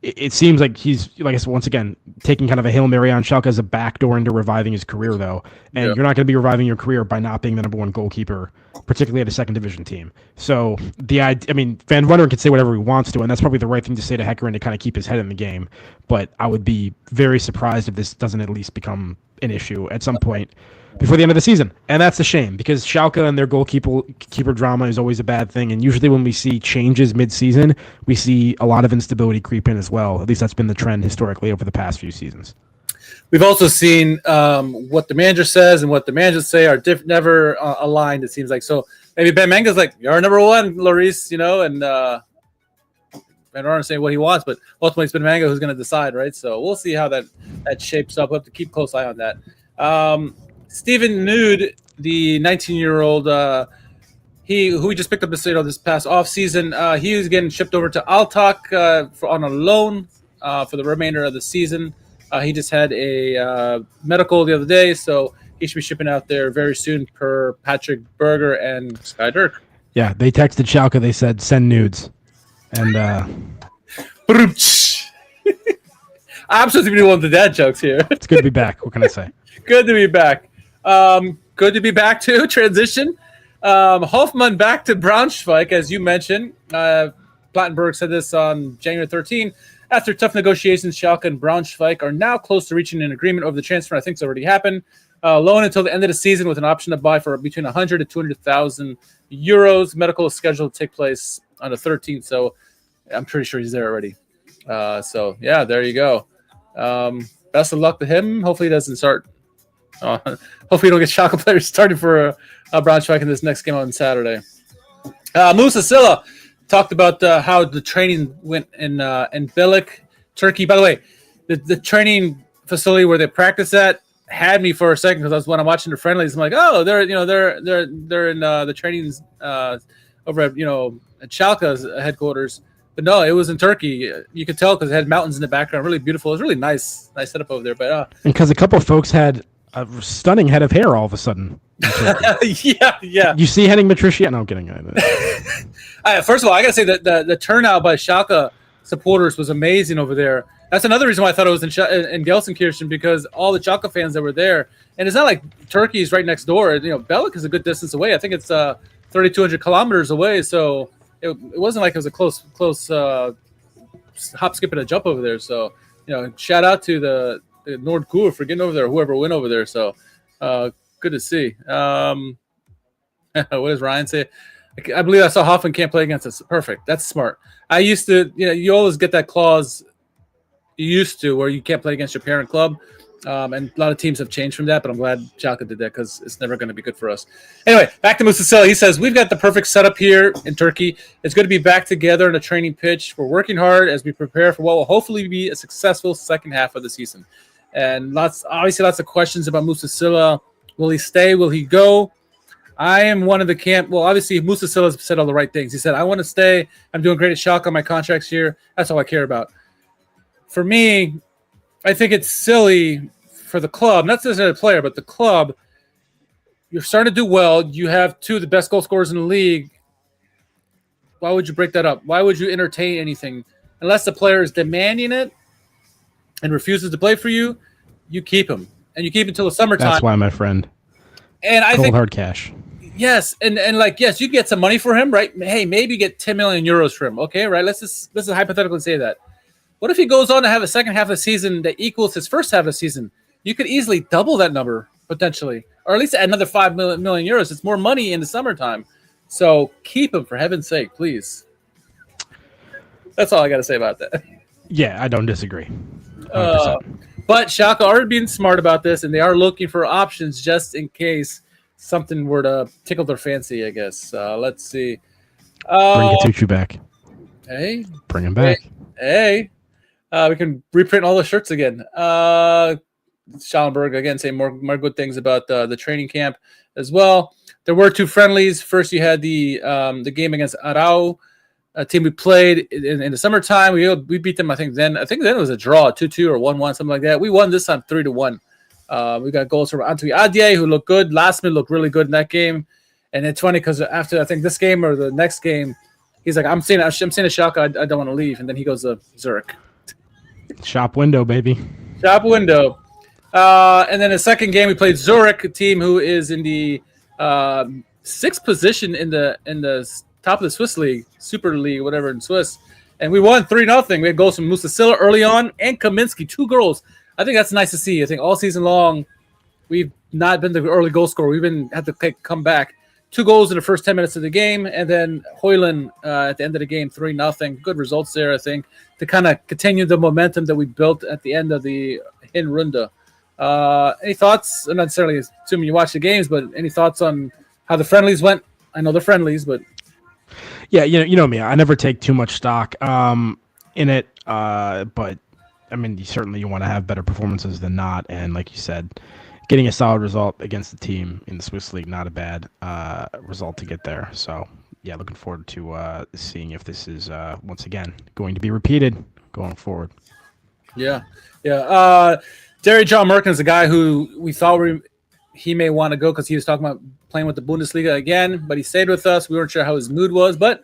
Speaker 4: It seems like he's, like I said, once again, taking kind of a Hail Mary on Schalke as a backdoor into reviving his career, though. And you're not going to be reviving your career by not being the number one goalkeeper, particularly at a second division team. So Van Vonderen can say whatever he wants to, and that's probably the right thing to say to Heckeren to kind of keep his head in the game. But I would be very surprised if this doesn't at least become an issue at some point before the end of the season. And that's a shame, because Schalke and their goalkeeper drama is always a bad thing. And usually when we see changes mid-season, we see a lot of instability creep in as well. At least that's been the trend historically over the past few seasons.
Speaker 3: We've also seen what the manager says and what the managers say are never aligned, it seems like. So maybe Ben Manga's like, you're number one, Lloris, and Van Vonderen saying what he wants, but ultimately it's Ben Manga who's going to decide, right? So we'll see how that shapes up. We'll have to keep a close eye on that. Steven Nude, the 19-year-old, who we just picked up this past offseason, he was getting shipped over to Altak on a loan for the remainder of the season. He just had a medical the other day, so he should be shipping out there very soon per Patrick Berger and Sky Dirk.
Speaker 4: Yeah, they texted Schalke. They said, send nudes. And
Speaker 3: I'm supposed to be one of the dad jokes here.
Speaker 4: It's good to be back. What can I say?
Speaker 3: Good to be back. Good to be back to transition. Hoffmann back to Braunschweig, as you mentioned. Plattenberg said this on January 13. After tough negotiations, Schalke and Braunschweig are now close to reaching an agreement over the transfer. I think it's already happened. Loan until the end of the season with an option to buy for between 100 to 200,000 euros. Medical is scheduled to take place on the 13th, so I'm pretty sure he's there already. So, yeah, there you go. Best of luck to him. Hopefully he doesn't start. Hopefully you don't get Schalke players started for Braunschweig in this next game on Saturday. Musa Silla talked about how the training went in Bilik, Turkey. By the way, the training facility where they practice at had me for a second because when I'm watching the friendlies, I'm like, oh, they're in the trainings over at Schalke's headquarters. But no, it was in Turkey. You could tell because it had mountains in the background. Really beautiful. It was really nice setup over there. But
Speaker 4: and because a couple of folks had a stunning head of hair all of a sudden.
Speaker 3: yeah.
Speaker 4: You see Henning Matricia? No, I'm kidding.
Speaker 3: First of all, I gotta say that the turnout by Schalke supporters was amazing over there. That's another reason why I thought it was in Gelsenkirchen, because all the Schalke fans that were there, and it's not like Turkey's right next door. Bilik is a good distance away. I think it's 3,200 kilometers away. So it wasn't like it was a close hop, skip, and a jump over there. So shout out to the Nordkur for getting over there. Whoever went over there. So good to see. What does Ryan say? I believe I saw Hoffman can't play against us. Perfect. That's smart. I used to, you always get that clause you used to where you can't play against your parent club. And a lot of teams have changed from that, but I'm glad Schalke did that because it's never going to be good for us. Anyway, back to Musasela. He says, we've got the perfect setup here in Turkey. It's good to be back together in a training pitch. We're working hard as we prepare for what will hopefully be a successful second half of the season. And lots of questions about Musasela. Will he stay? Will he go? I am one of the camp. Well, obviously, Musa Silva said all the right things. He said, I want to stay. I'm doing great at Schalke on my contracts here. That's all I care about. For me, I think it's silly for the club, not necessarily the player, but the club. You're starting to do well. You have two of the best goal scorers in the league. Why would you break that up? Why would you entertain anything? Unless the player is demanding it, and refuses to play for you, you keep him, and you keep him until the summertime.
Speaker 4: That's why, my friend.
Speaker 3: And I
Speaker 4: Cold
Speaker 3: think
Speaker 4: hard cash.
Speaker 3: yes, and like yes, you get some money for him, right? Hey, maybe you get 10 million euros for him. Okay, right? Let's hypothetically say that. What if he goes on to have a second half of the season that equals his first half of the season? You could easily double that number potentially, or at least another 5 million euros. It's more money in the summertime. So keep him, for heaven's sake, please. That's all I got to say about that.
Speaker 4: Yeah, I don't disagree. 100%.
Speaker 3: But Schalke are being smart about this, and they are looking for options just in case something were to tickle their fancy, I guess. Let's see.
Speaker 4: Bring Gatucci back.
Speaker 3: Hey.
Speaker 4: Bring him back.
Speaker 3: Hey. We can reprint all the shirts again. Schallenberg, again, saying more good things about the training camp as well. There were 2 friendlies. First, you had the game against Arau, a team we played in the summertime. We beat them, I think then it was a draw, 2-2 or 1-1, something like that. We won this time 3-1. We got goals from Antwi Adye, who looked good. Lastman looked really good in that game. And it's funny because after, I think, this game or the next game, he's like, I'm seeing a Schalke, I don't want to leave. And then he goes to Zurich.
Speaker 4: Shop window, baby.
Speaker 3: Shop window. And then the second game, we played Zurich, a team who is in the 6th position in the top of the Swiss league, Super League, whatever in Swiss. And we won 3-0. We had goals from Musa Silla early on and Kaminsky, 2 goals. I think that's nice to see. I think all season long, we've not been the early goal scorer. We've had to come back. 2 goals in the first 10 minutes of the game, and then Hoyland at the end of the game, 3-0. Good results there, I think, to kind of continue the momentum that we built at the end of the Hinrunde. Any thoughts? I'm not necessarily assuming you watch the games, but any thoughts on how the friendlies went? I know they're friendlies, but
Speaker 4: yeah, you know me. I never take too much stock in it, but I mean, you want to have better performances than not, and like you said, getting a solid result against the team in the Swiss League, not a bad result to get there. So, yeah, looking forward to seeing if this is, once again, going to be repeated going forward.
Speaker 3: Yeah. Derry John Merkin is a guy who we thought he may want to go because he was talking about playing with the Bundesliga again, but he stayed with us. We weren't sure how his mood was, but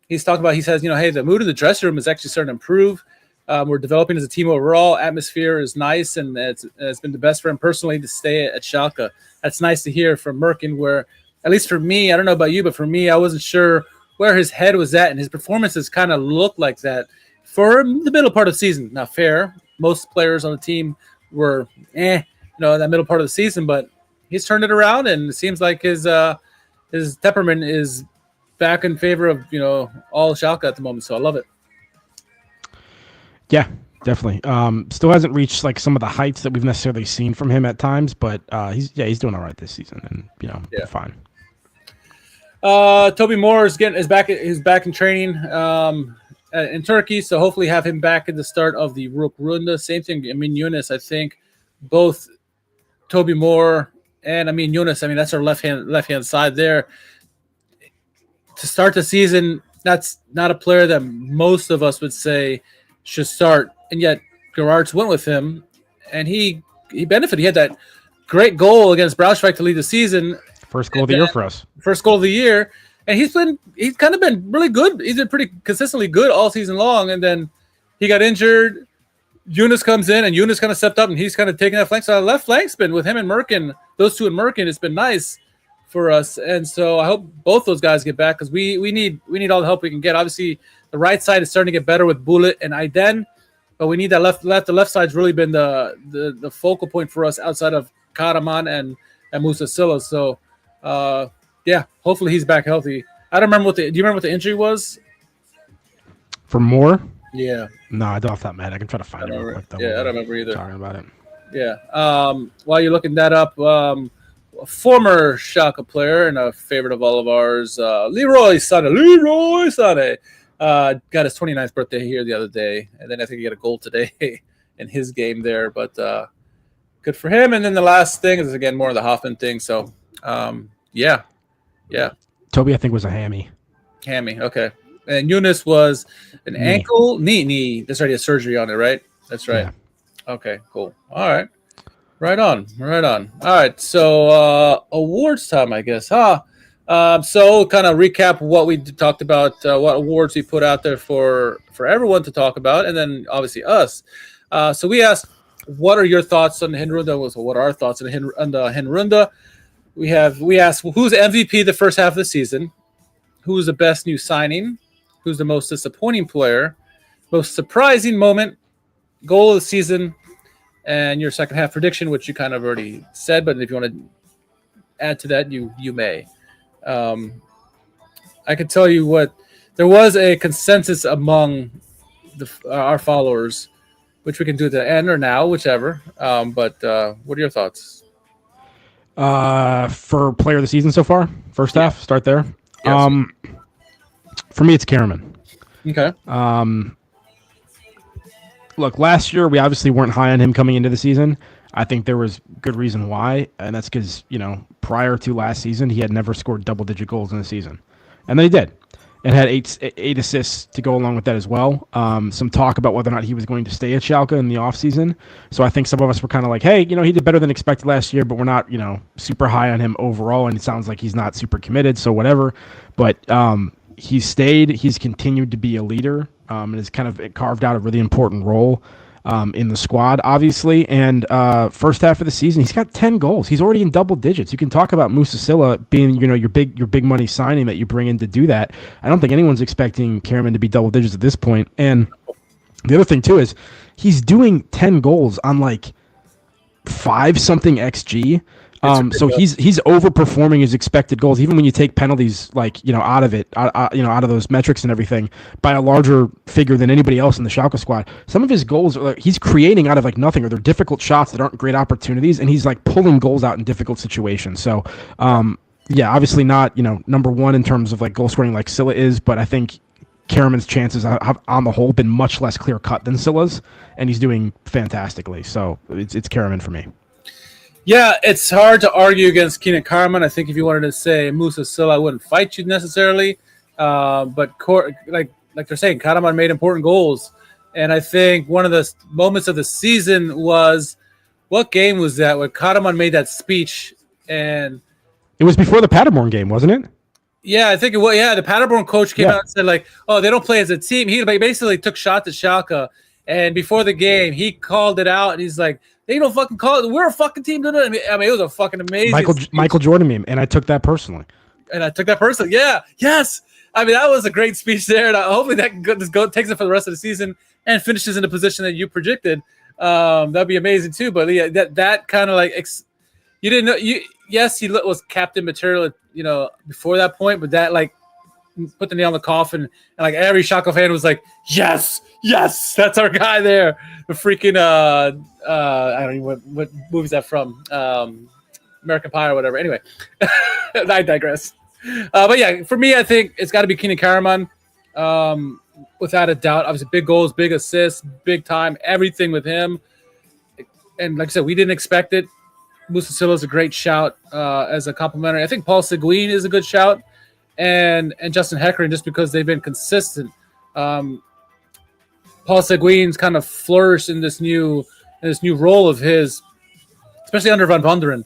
Speaker 3: he says, hey, the mood in the dressing room is actually starting to improve. We're developing as a team overall. Atmosphere is nice, and it's been the best for him personally to stay at Schalke. That's nice to hear from Merkin, where, at least for me, I don't know about you, but for me, I wasn't sure where his head was at, and his performances kind of looked like that for the middle part of the season. Not fair. Most players on the team were, that middle part of the season, but he's turned it around, and it seems like his temperament is back in favor of, all Schalke at the moment, so I love it. Yeah,
Speaker 4: definitely. Still hasn't reached like some of the heights that we've necessarily seen from him at times, but he's doing all right this season, and fine.
Speaker 3: Toby Moore is back in training in Turkey, so hopefully have him back at the start of the Rückrunde. Same thing, Amin Yunus. I think both Toby Moore and Amin Yunus. I mean, that's our left hand side there. To start the season, that's not a player that most of us would say should start, and yet Geraerts went with him, and he benefited. He had that great goal against Braunschweig to lead the season.
Speaker 4: First goal of the year for us.
Speaker 3: First goal of the year, and he's kind of been really good. He's been pretty consistently good all season long, and then he got injured. Yunus comes in, and Yunus kind of stepped up, and he's kind of taking that flank. So our left flank's been with him and Merkin. Those two and Merkin, it's been nice for us, and so I hope both those guys get back because we need all the help we can get. Obviously, the right side is starting to get better with Bullet and Aiden, but we need that left. The left side's really been the focal point for us outside of Karaman and Musa Silla. So, hopefully he's back healthy. I don't remember do you remember what the injury was?
Speaker 4: For Moore?
Speaker 3: Yeah.
Speaker 4: No, I don't off that, man. I can try to find it real quick.
Speaker 3: I don't remember either.
Speaker 4: Talking about it.
Speaker 3: Yeah. While you're looking that up, a former Schalke player and a favorite of all of ours, Leroy Sané. Got his 29th birthday here the other day, and then I think he got a goal today in his game there. But good for him. And then the last thing is again more of the Hoffman thing. So yeah. Toby,
Speaker 4: I think, was a hammy.
Speaker 3: Okay. And Yunus was an ankle, knee. That's right. He had surgery on it, right? That's right. Yeah. Okay. Cool. All right. Right on. All right. So awards time, I guess, huh? So kind of recap what we talked about, what awards we put out there for everyone to talk about, and then obviously us. So we asked, what are your thoughts on the Hinrunde? What are our thoughts on the Hinrunde? We asked, who's the MVP the first half of the season? Who's the best new signing? Who's the most disappointing player? Most surprising moment? Goal of the season? And your second half prediction, which you kind of already said, but if you want to add to that, you may. I can tell you what, there was a consensus among our followers, which we can do at the end or now, whichever. But what are your thoughts?
Speaker 4: For player of the season so far, first half, start there.
Speaker 3: Yes.
Speaker 4: For me, it's Karaman.
Speaker 3: Okay.
Speaker 4: Look, last year we obviously weren't high on him coming into the season. I think there was good reason why, and that's because, prior to last season, he had never scored double-digit goals in a season. And then he did, and had eight assists to go along with that as well. Some talk about whether or not he was going to stay at Schalke in the offseason. So I think some of us were kind of like, hey, he did better than expected last year, but we're not, super high on him overall, and it sounds like he's not super committed, so whatever. But he's stayed. He's continued to be a leader, and has kind of carved out a really important role in the squad, obviously. And first half of the season, he's got 10 goals. He's already in double digits. You can talk about Musasilla being, your big money signing that you bring in to do that. I don't think anyone's expecting Karaman to be double digits at this point. And the other thing too is he's doing 10 goals on like 5-something XG. So he's overperforming his expected goals, even when you take penalties out of it, out of those metrics and everything, by a larger figure than anybody else in the Schalke squad. Some of his goals are he's creating out of nothing, or they're difficult shots that aren't great opportunities, and he's pulling goals out in difficult situations. So, obviously not number one in terms of goal scoring like Silla is, but I think Karaman's chances have on the whole been much less clear cut than Silla's, and he's doing fantastically. So it's Karaman for me.
Speaker 3: Yeah, it's hard to argue against Keenan Karaman. I think if you wanted to say Musasilla, I wouldn't fight you necessarily. But like they're saying, Karaman made important goals. And I think one of the moments of the season was, what game was that when Karaman made that speech? And
Speaker 4: it was before the Paderborn game, wasn't it?
Speaker 3: Yeah, I think it was. Yeah, the Paderborn coach came out and said, they don't play as a team. He basically took shots at Schalke. And before the game, he called it out. And he's like, they don't fucking call it. We're a fucking team. I mean, it was a fucking amazing
Speaker 4: Michael Jordan meme, and I took that personally.
Speaker 3: Yeah. Yes. I mean, that was a great speech there. And hopefully that takes it for the rest of the season and finishes in the position that you predicted. That'd be amazing too. But yeah, that kind of you didn't know. Yes, he was captain material, before that point. But that put the nail in the coffin, and every Schalke fan was like, yes, that's our guy there. The freaking I don't even what movie is that from? American Pie or whatever. Anyway, I digress. But yeah, for me, I think it's got to be Keenan Karaman, without a doubt. Obviously, big goals, big assists, big time, everything with him. And like I said, we didn't expect it. Musasilla is a great shout as a complimentary. I think Paul Seguin is a good shout. And Justin Heckering, just because they've been consistent. Paul Seguin's kind of flourished in this new role of his, especially under Van Wonderen.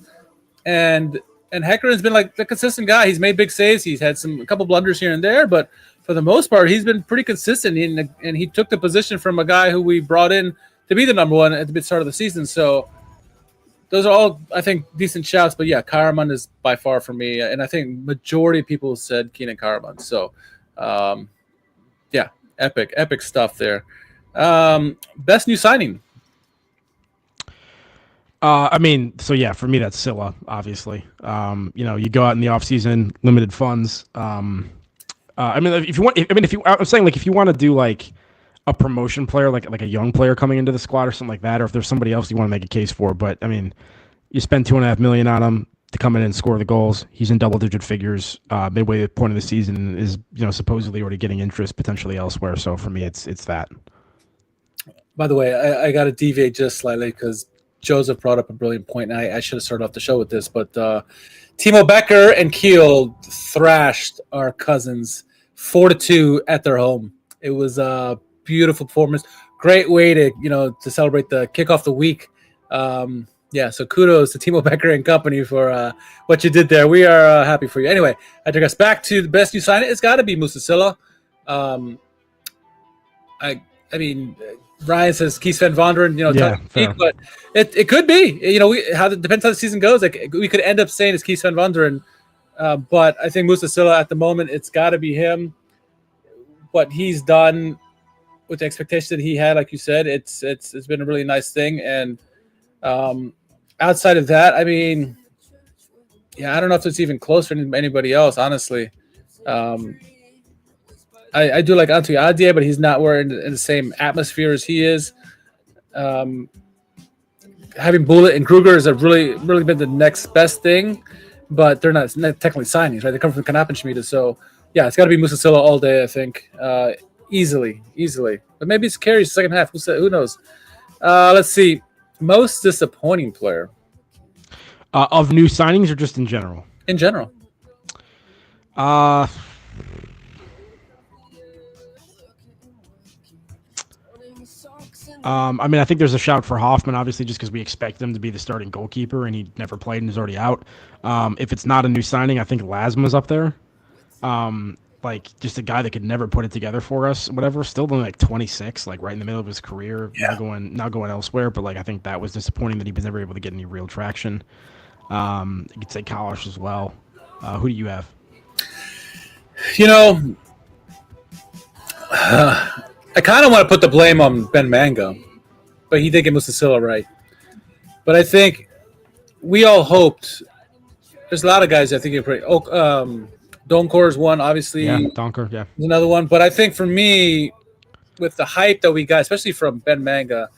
Speaker 3: And Heckering's been the consistent guy. He's made big saves. He's had a couple blunders here and there, but for the most part, he's been pretty consistent. And he took the position from a guy who we brought in to be the number one at the start of the season. So those are all, I think, decent shouts. But yeah, Karaman is by far for me. And I think majority of people said Keenan Karaman. So, yeah, epic stuff there. Best new signing.
Speaker 4: For me, that's Silla, obviously. You go out in the offseason, limited funds. If you want to do a promotion player, like a young player coming into the squad or something like that, or if there's somebody else you want to make a case for. But you spend $2.5 million on him to come in and score the goals. He's in double-digit figures midway the point of the season, and is supposedly already getting interest potentially elsewhere. So for me, it's that.
Speaker 3: By the way, I got to deviate just slightly because Joseph brought up a brilliant point, and I should have started off the show with this. But Timo Becker and Kiel thrashed our cousins 4-2 at their home. It was a beautiful performance. Great way to celebrate the kickoff the week. So kudos to Timo Becker and company for what you did there. We are happy for you. Anyway, I take us back to the best new signing. It's got to be Musasilla. Ryan says Keith Van Vonderen,
Speaker 4: Yeah,
Speaker 3: tough
Speaker 4: fair.
Speaker 3: week, but it could be. Depends how the season goes. Like we could end up saying it's Keith Van Vonderen, but I think Musasilla at the moment it's got to be him. What he's done with the expectation that he had, like you said, it's been a really nice thing. And outside of that, I mean, yeah, I don't know if it's even close for anybody else, honestly. I do like Antu Adie, but he's not wearing in the same atmosphere as he is. Having Bullet and Kruger has really been the next best thing, but they're not technically signings, right? They come from Knappensschmiede, so yeah, it's got to be Musasilla all day, I think, easily. But maybe it's Carey's second half. Who knows? Let's see. Most disappointing player
Speaker 4: Of new signings or just in general?
Speaker 3: in general.
Speaker 4: I mean, I think there's a shout for Hoffman, obviously, just because we expect him to be the starting goalkeeper, and he never played and is already out. If it's not a new signing, I think Lasma's up there. Like, just a guy that could never put it together for us, whatever. Still only like 26, like right in the middle of his career, not going elsewhere. But like, I think that was disappointing that he was never able to get any real traction. You could say Kalish as well. Who do you have?
Speaker 3: I kind of want to put the blame on Ben Manga, but he did get Musasilla right. But I think we all hoped. There's a lot of guys I think are pretty. Donkor is one, obviously.
Speaker 4: Yeah, Donker, yeah.
Speaker 3: There's another one. But I think for me, with the hype that we got, especially from Ben Manga,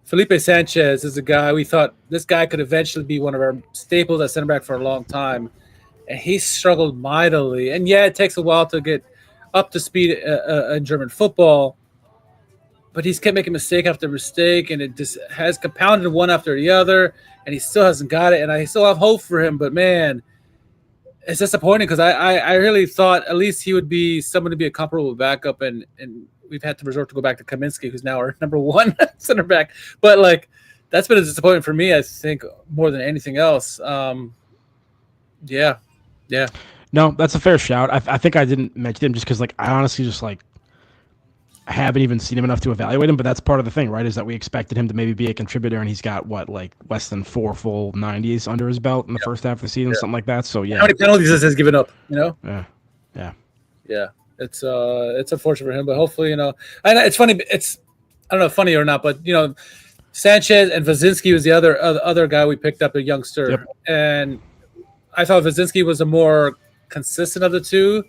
Speaker 3: Felipe Sanchez is a guy we thought this guy could eventually be one of our staples at center back for a long time. And he struggled mightily. And yeah, it takes a while to get up to speed in German football. But he's kept making mistake after mistake, and it just has compounded one after the other, and he still hasn't got it. And I still have hope for him, but man, it's disappointing because I really thought at least he would be someone to be a comparable backup, and we've had to resort to go back to Kaminsky, who's now our number one center back. But like that's been a disappointment for me, I think, more than anything else. Yeah.
Speaker 4: No, that's a fair shout. I think I didn't mention him just because, like, I honestly just like. I haven't even seen him enough to evaluate him, but that's part of the thing, right? Is that we expected him to maybe be a contributor, and he's got like less than 4 full 90s under his belt in the first half of the season, something like that. So yeah,
Speaker 3: how many penalties has given up?
Speaker 4: Yeah.
Speaker 3: It's unfortunate for him, but hopefully, and it's funny. It's I don't know, funny or not, but Sanchez and Wazinski was the other guy we picked up, a youngster, and I thought Wazinski was a more consistent of the two.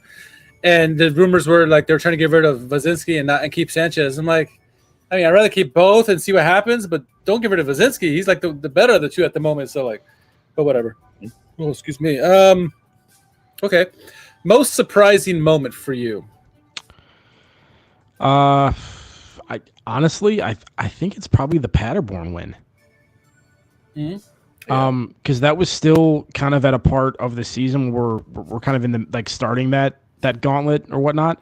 Speaker 3: And the rumors were like they're trying to get rid of Wazinski and keep Sanchez. I'm like, I'd rather keep both and see what happens, but don't get rid of Wazinski. He's like the better of the two at the moment. So like, but whatever. Oh, excuse me. Okay. Most surprising moment for you?
Speaker 4: I honestly think it's probably the Paderborn win.
Speaker 3: Mm-hmm.
Speaker 4: Because that was still kind of at a part of the season where we're kind of in the like starting that gauntlet or whatnot.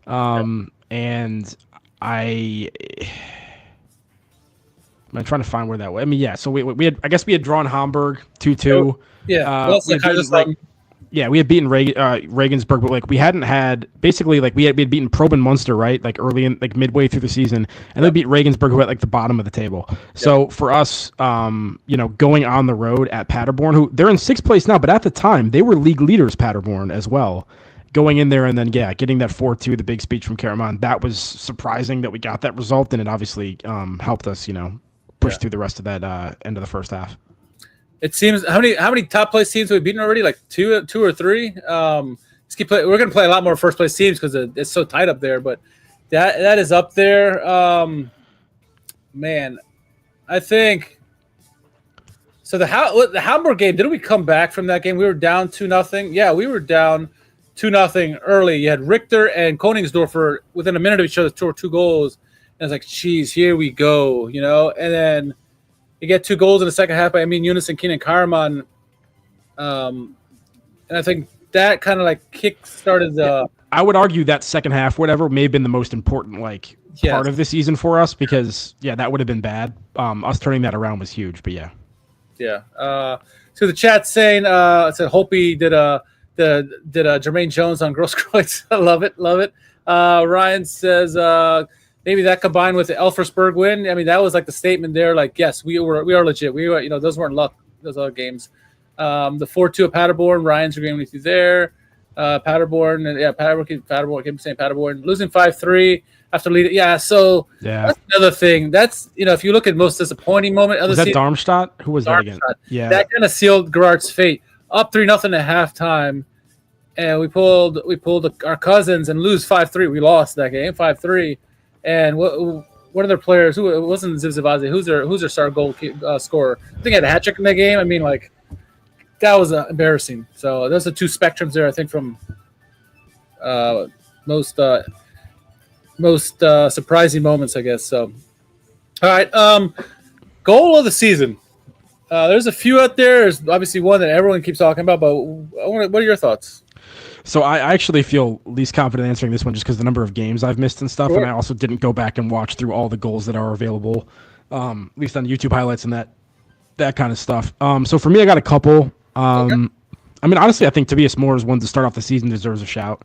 Speaker 4: And I'm trying to find where that was. I mean, yeah. So we had drawn Hamburg 2-2. We had beaten Regensburg, but like we hadn't had basically like we had beaten Proben Munster, right? Like early in like midway through the season, and then beat Regensburg, who at like the bottom of the table. So for us, going on the road at Paderborn, who they're in 6th place now, but at the time they were league leaders, Paderborn as well. Going in there and then getting that 4-2, the big speech from Karaman, that was surprising that we got that result, and it obviously helped us, push through the rest of that end of the first half.
Speaker 3: It seems how many top place teams have we beaten already? Like two or three. We're going to play a lot more first place teams because it's so tight up there. But that is up there. Man, I think. So the Hamburg game, didn't we come back from that game? We were down 2-0. Yeah, we were down 2-0 early. You had Richter and Koningsdorfer within a minute of each other scored 2 goals. And I was like, geez, here we go, And then you get 2 goals in the second half by Yunus and Keenan Karaman. And I think that kind of like kick-started the...
Speaker 4: I would argue that second half, whatever, may have been the most important part of the season for us because, that would have been bad. Us turning that around was huge, but yeah. Yeah.
Speaker 3: So the chat saying, it said Hopi did Jermaine Jones on Grosskreutz. I love it. Ryan says maybe that combined with the Elfersberg win, I mean, that was like the statement there. Like, yes, we are legit. We were, those weren't luck. Those other games. The 4-2 at Paderborn. Ryan's agreeing with you there. Paderborn and Paderborn. Keep saying Paderborn losing 5-3 after leading. Yeah, so that's another thing. That's if you look at most disappointing moment.
Speaker 4: Was that Darmstadt? Who was that again? Yeah,
Speaker 3: that kind of sealed Geraerts' fate. Up 3-0 at halftime, and we pulled our cousins and lose 5-3. We lost that game 5-3. And what other players? Who it wasn't Zivzavazi? Who's their star goal scorer? I think he had a hat trick in that game. I mean, like. That was embarrassing. So those are two spectrums there, I think, from most surprising moments, I guess. So, all right, goal of the season. There's a few out there. There's obviously one that everyone keeps talking about, but what are your thoughts?
Speaker 4: So I actually feel least confident answering this one just because the number of games I've missed and stuff, and I also didn't go back and watch through all the goals that are available, at least on YouTube highlights and that kind of stuff. So for me, I got a couple. I mean, honestly, I think Tobias Moore's one to start off the season deserves a shout,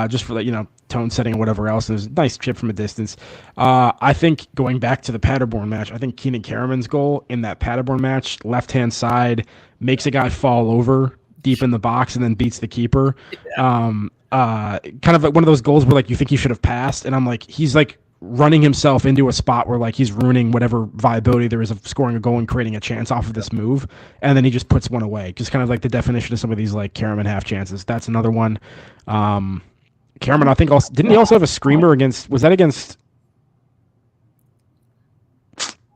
Speaker 4: just for that, tone setting and whatever else. And it was a nice chip from a distance. I think going back to the Paderborn match, I think Keenan Karaman's goal in that Paderborn match, left-hand side, makes a guy fall over deep in the box and then beats the keeper. Yeah. Kind of like one of those goals where like you think he should have passed, and I'm like, he's like running himself into a spot where like he's ruining whatever viability there is of scoring a goal and creating a chance off of this move, and then he just puts one away. Just kind of like the definition of some of these like Karaman half chances. That's another one. Karaman, I think didn't he also have a screamer against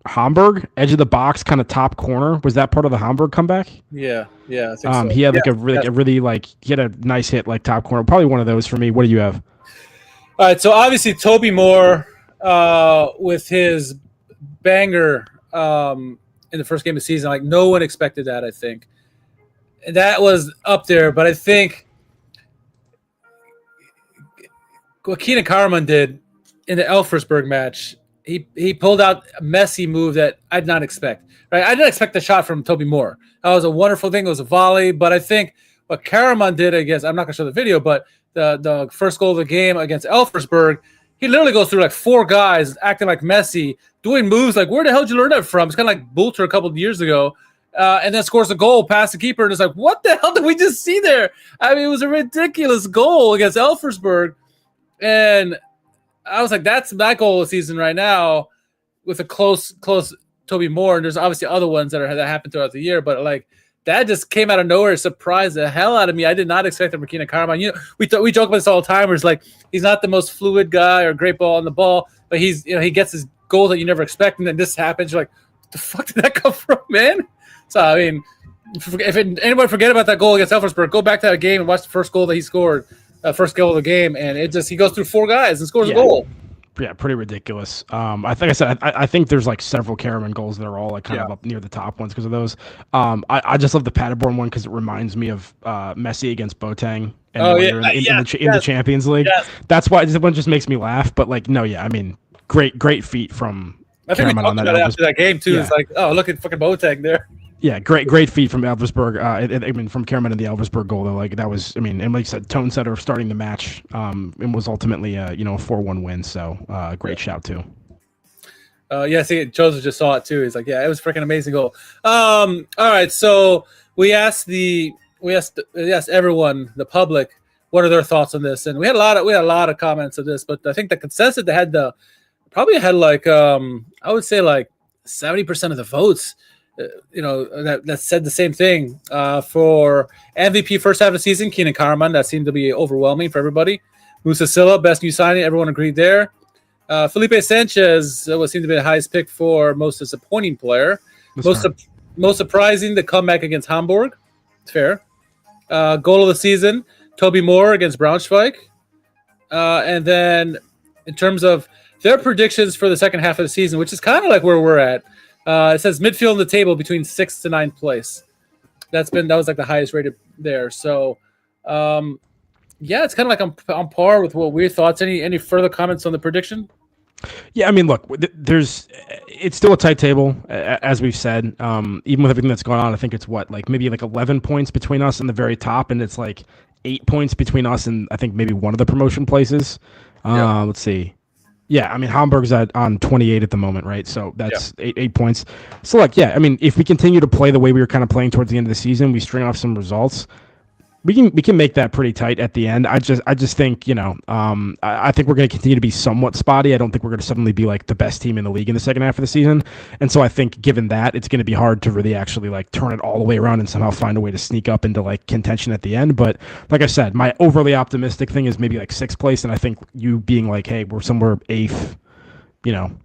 Speaker 4: Hamburg, edge of the box, kind of top corner? Was that part of the Hamburg comeback?
Speaker 3: Yeah, I think so.
Speaker 4: He had he had a nice hit like top corner. Probably one of those for me. What do you have?
Speaker 3: All right, so obviously Toby Moore with his banger in the first game of the season, like no one expected that, I think. And that was up there, but I think what Keenan Karaman did in the Elfersberg match, he pulled out a messy move that I did not expect. Right? I didn't expect the shot from Toby Moore. That was a wonderful thing. It was a volley, but I think what Karaman did against, I'm not going to show the video, but the first goal of the game against Elfersberg, he literally goes through like four guys acting like Messi, doing moves like, where the hell did you learn that from? It's kind of like Bulter a couple of years ago, and then scores a goal past the keeper, and it's like, what the hell did we just see there? I mean, it was a ridiculous goal against Elfersberg, and I was like, that's that goal of the season right now with a close Toby Moore, and there's obviously other ones that happened throughout the year, but like, that just came out of nowhere, surprised the hell out of me. I did not expect it from Keenan Karaman. We joke about this all the time. Where it's like he's not the most fluid guy or great ball on the ball, but he's he gets his goal that you never expect, and then this happens. You're like, what the fuck did that come from, man? So I mean, if anybody forget about that goal against Elfersberg, go back to that game and watch the first goal that he scored, first goal of the game, and he goes through four guys and scores a goal.
Speaker 4: Yeah, pretty ridiculous. I think there's like several Karaman goals that are all like kind of up near the top ones because of those. I just love the Paderborn one because it reminds me of Messi against Boateng in the Champions League. Yes. That's why this one just makes me laugh. But like, no, I mean, great feat from Karaman on that.
Speaker 3: After that game too, it's like, oh, look at fucking Boateng there.
Speaker 4: Yeah, great feat from Elversberg. I mean, from Karaman in the Elversberg goal, though. Like that was, I mean, and like you said, tone setter of starting the match. And was ultimately a 4-1 win. So great shout too.
Speaker 3: See, Joseph just saw it too. He's like, yeah, it was a freaking amazing goal. All right, so we asked everyone, the public, what are their thoughts on this, and we had a lot of comments of this, but I think the consensus that had probably had like I would say like 70% of the votes. That said the same thing for MVP first half of the season. Keenan Karaman, that seemed to be overwhelming for everybody. Musa Silla, best new signing, everyone agreed there. Felipe Sanchez seemed to be the highest pick for most disappointing player. Most surprising, the comeback against Hamburg. It's fair. Goal of the season, Toby Moore against Braunschweig. And then in terms of their predictions for the second half of the season, which is kind of like where we're at. It says midfield in the table between 6th to 9th place. That was like the highest rated there. So, it's kind of like I'm on par with what we thoughts. Any further comments on the prediction?
Speaker 4: Yeah, I mean, look, it's still a tight table, as we've said. Even with everything that's going on, I think it's maybe 11 points between us and the very top, and it's like 8 points between us and I think maybe one of the promotion places. Let's see. Yeah, I mean Hamburg's on 28 at the moment, right? So that's 8 points. So like, yeah, I mean, if we continue to play the way we were kind of playing towards the end of the season, we string off some results. We can make that pretty tight at the end. I just think, I think we're going to continue to be somewhat spotty. I don't think we're going to suddenly be like the best team in the league in the second half of the season. And so I think given that, it's going to be hard to really actually like turn it all the way around and somehow find a way to sneak up into like contention at the end. But like I said, my overly optimistic thing is maybe like sixth place. And I think you being like, hey, we're somewhere eighth,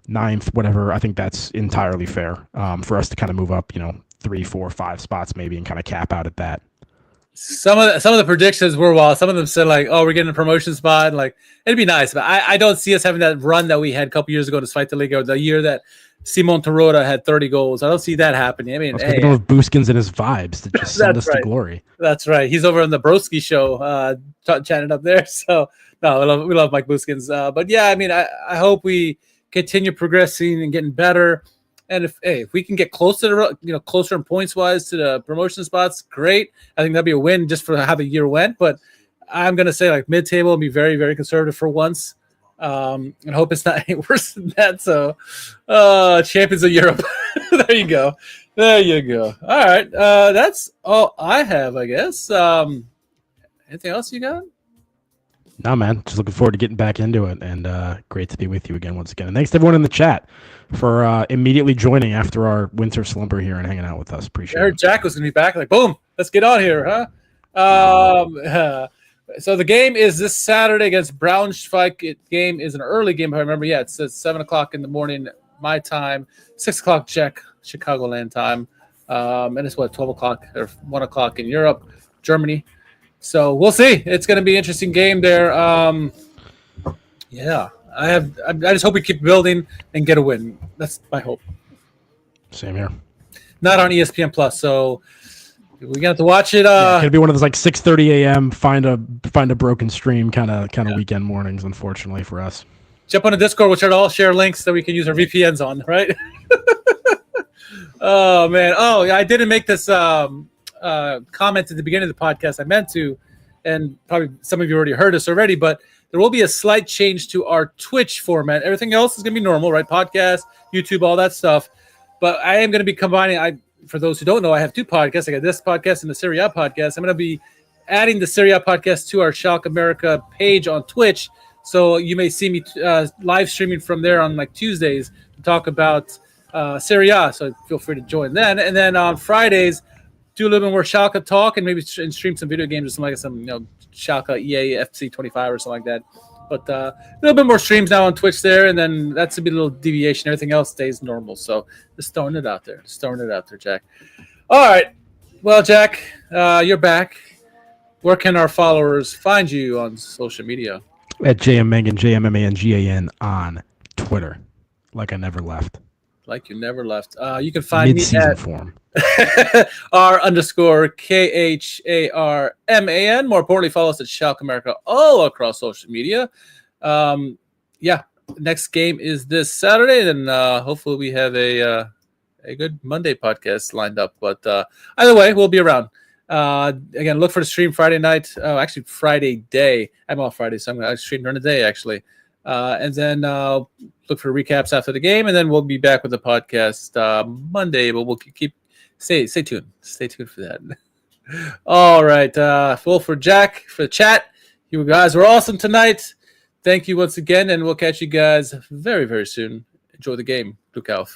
Speaker 4: ninth, whatever. I think that's entirely fair for us to kind of move up, 3, 4, 5 spots maybe and kind of cap out at that.
Speaker 3: Some of the predictions were wild. Some of them said like, "Oh, we're getting a promotion spot." And, like, it'd be nice, but I don't see us having that run that we had a couple years ago to fight the league, or the year that Simon Tarota had 30 goals. I don't see that happening. I mean,
Speaker 4: we don't have Booskins and his vibes to just send us to glory.
Speaker 3: That's right. He's over on the Broski show, chatting up there. So no, we love Mike Booskins. But yeah, I mean, I hope we continue progressing and getting better. And if we can get closer in points wise to the promotion spots, great. I think that'd be a win just for how the year went. But I'm gonna say like mid-table and be very, very conservative for once, and hope it's not any worse than that. So, champions of Europe. There you go. All right, that's all I have, I guess. Anything else you got?
Speaker 4: No, man. Just looking forward to getting back into it, and great to be with you again once again. And thanks to everyone in the chat for immediately joining after our winter slumber here and hanging out with us. Appreciate it.
Speaker 3: I heard Jack was going to be back. Like, boom, let's get on here, huh? So the game is this Saturday against Braunschweig. Game is an early game, if I remember. Yeah, it says 7 o'clock in the morning, my time, 6 o'clock Chicagoland time. And it's 12 o'clock or 1 o'clock in Europe, Germany. So we'll see. It's going to be an interesting game there. Yeah, I just hope we keep building and get a win. That's my hope.
Speaker 4: Same here.
Speaker 3: Not on ESPN Plus, so we got to watch it.
Speaker 4: It's gonna be one of those like 6:30 a.m. find a broken stream kind of weekend mornings. Unfortunately for us.
Speaker 3: Jump on the Discord. We'll try to all share links that we can use our VPNs on. Right. Oh man. Oh yeah. I didn't make this comment at the beginning of the podcast. I meant to, and probably some of you already heard us already, but there will be a slight change to our Twitch format. Everything else is going to be normal, right? Podcast, YouTube, all that stuff. But I am going to be combining, for those who don't know, I have 2 podcasts. I got this podcast and the Serie A podcast. I'm going to be adding the Serie A podcast to our Schalke America page on Twitch. So you may see me live streaming from there on like Tuesdays to talk about Serie A. So feel free to join then. And then on Fridays, do a little bit more Schalke talk and maybe stream some video games or something like some, Schalke EA FC 25 or something like that. But a little bit more streams now on Twitch there, and then that's a bit a little deviation. Everything else stays normal. So just throwing it out there. Jack. All right. Well, Jack, you're back. Where can our followers find you on social media?
Speaker 4: At JMMangan, JMMANGAN on Twitter. Like I never left.
Speaker 3: Like you never left. You can find me at
Speaker 4: form.
Speaker 3: R_KHARMAN. More importantly, follow us at Schalke America all across social media. Yeah, next game is this Saturday, and hopefully we have a good Monday podcast lined up. But either way, we'll be around. Again, look for the stream Friday night. Actually, Friday day. I'm off Friday, so I'm going to stream during the day, actually. And then look for recaps after the game, and then we'll be back with the podcast Monday. But we'll stay tuned. Stay tuned for that. All right, full for Jack for the chat. You guys were awesome tonight. Thank you once again, and we'll catch you guys very, very soon. Enjoy the game. Look out.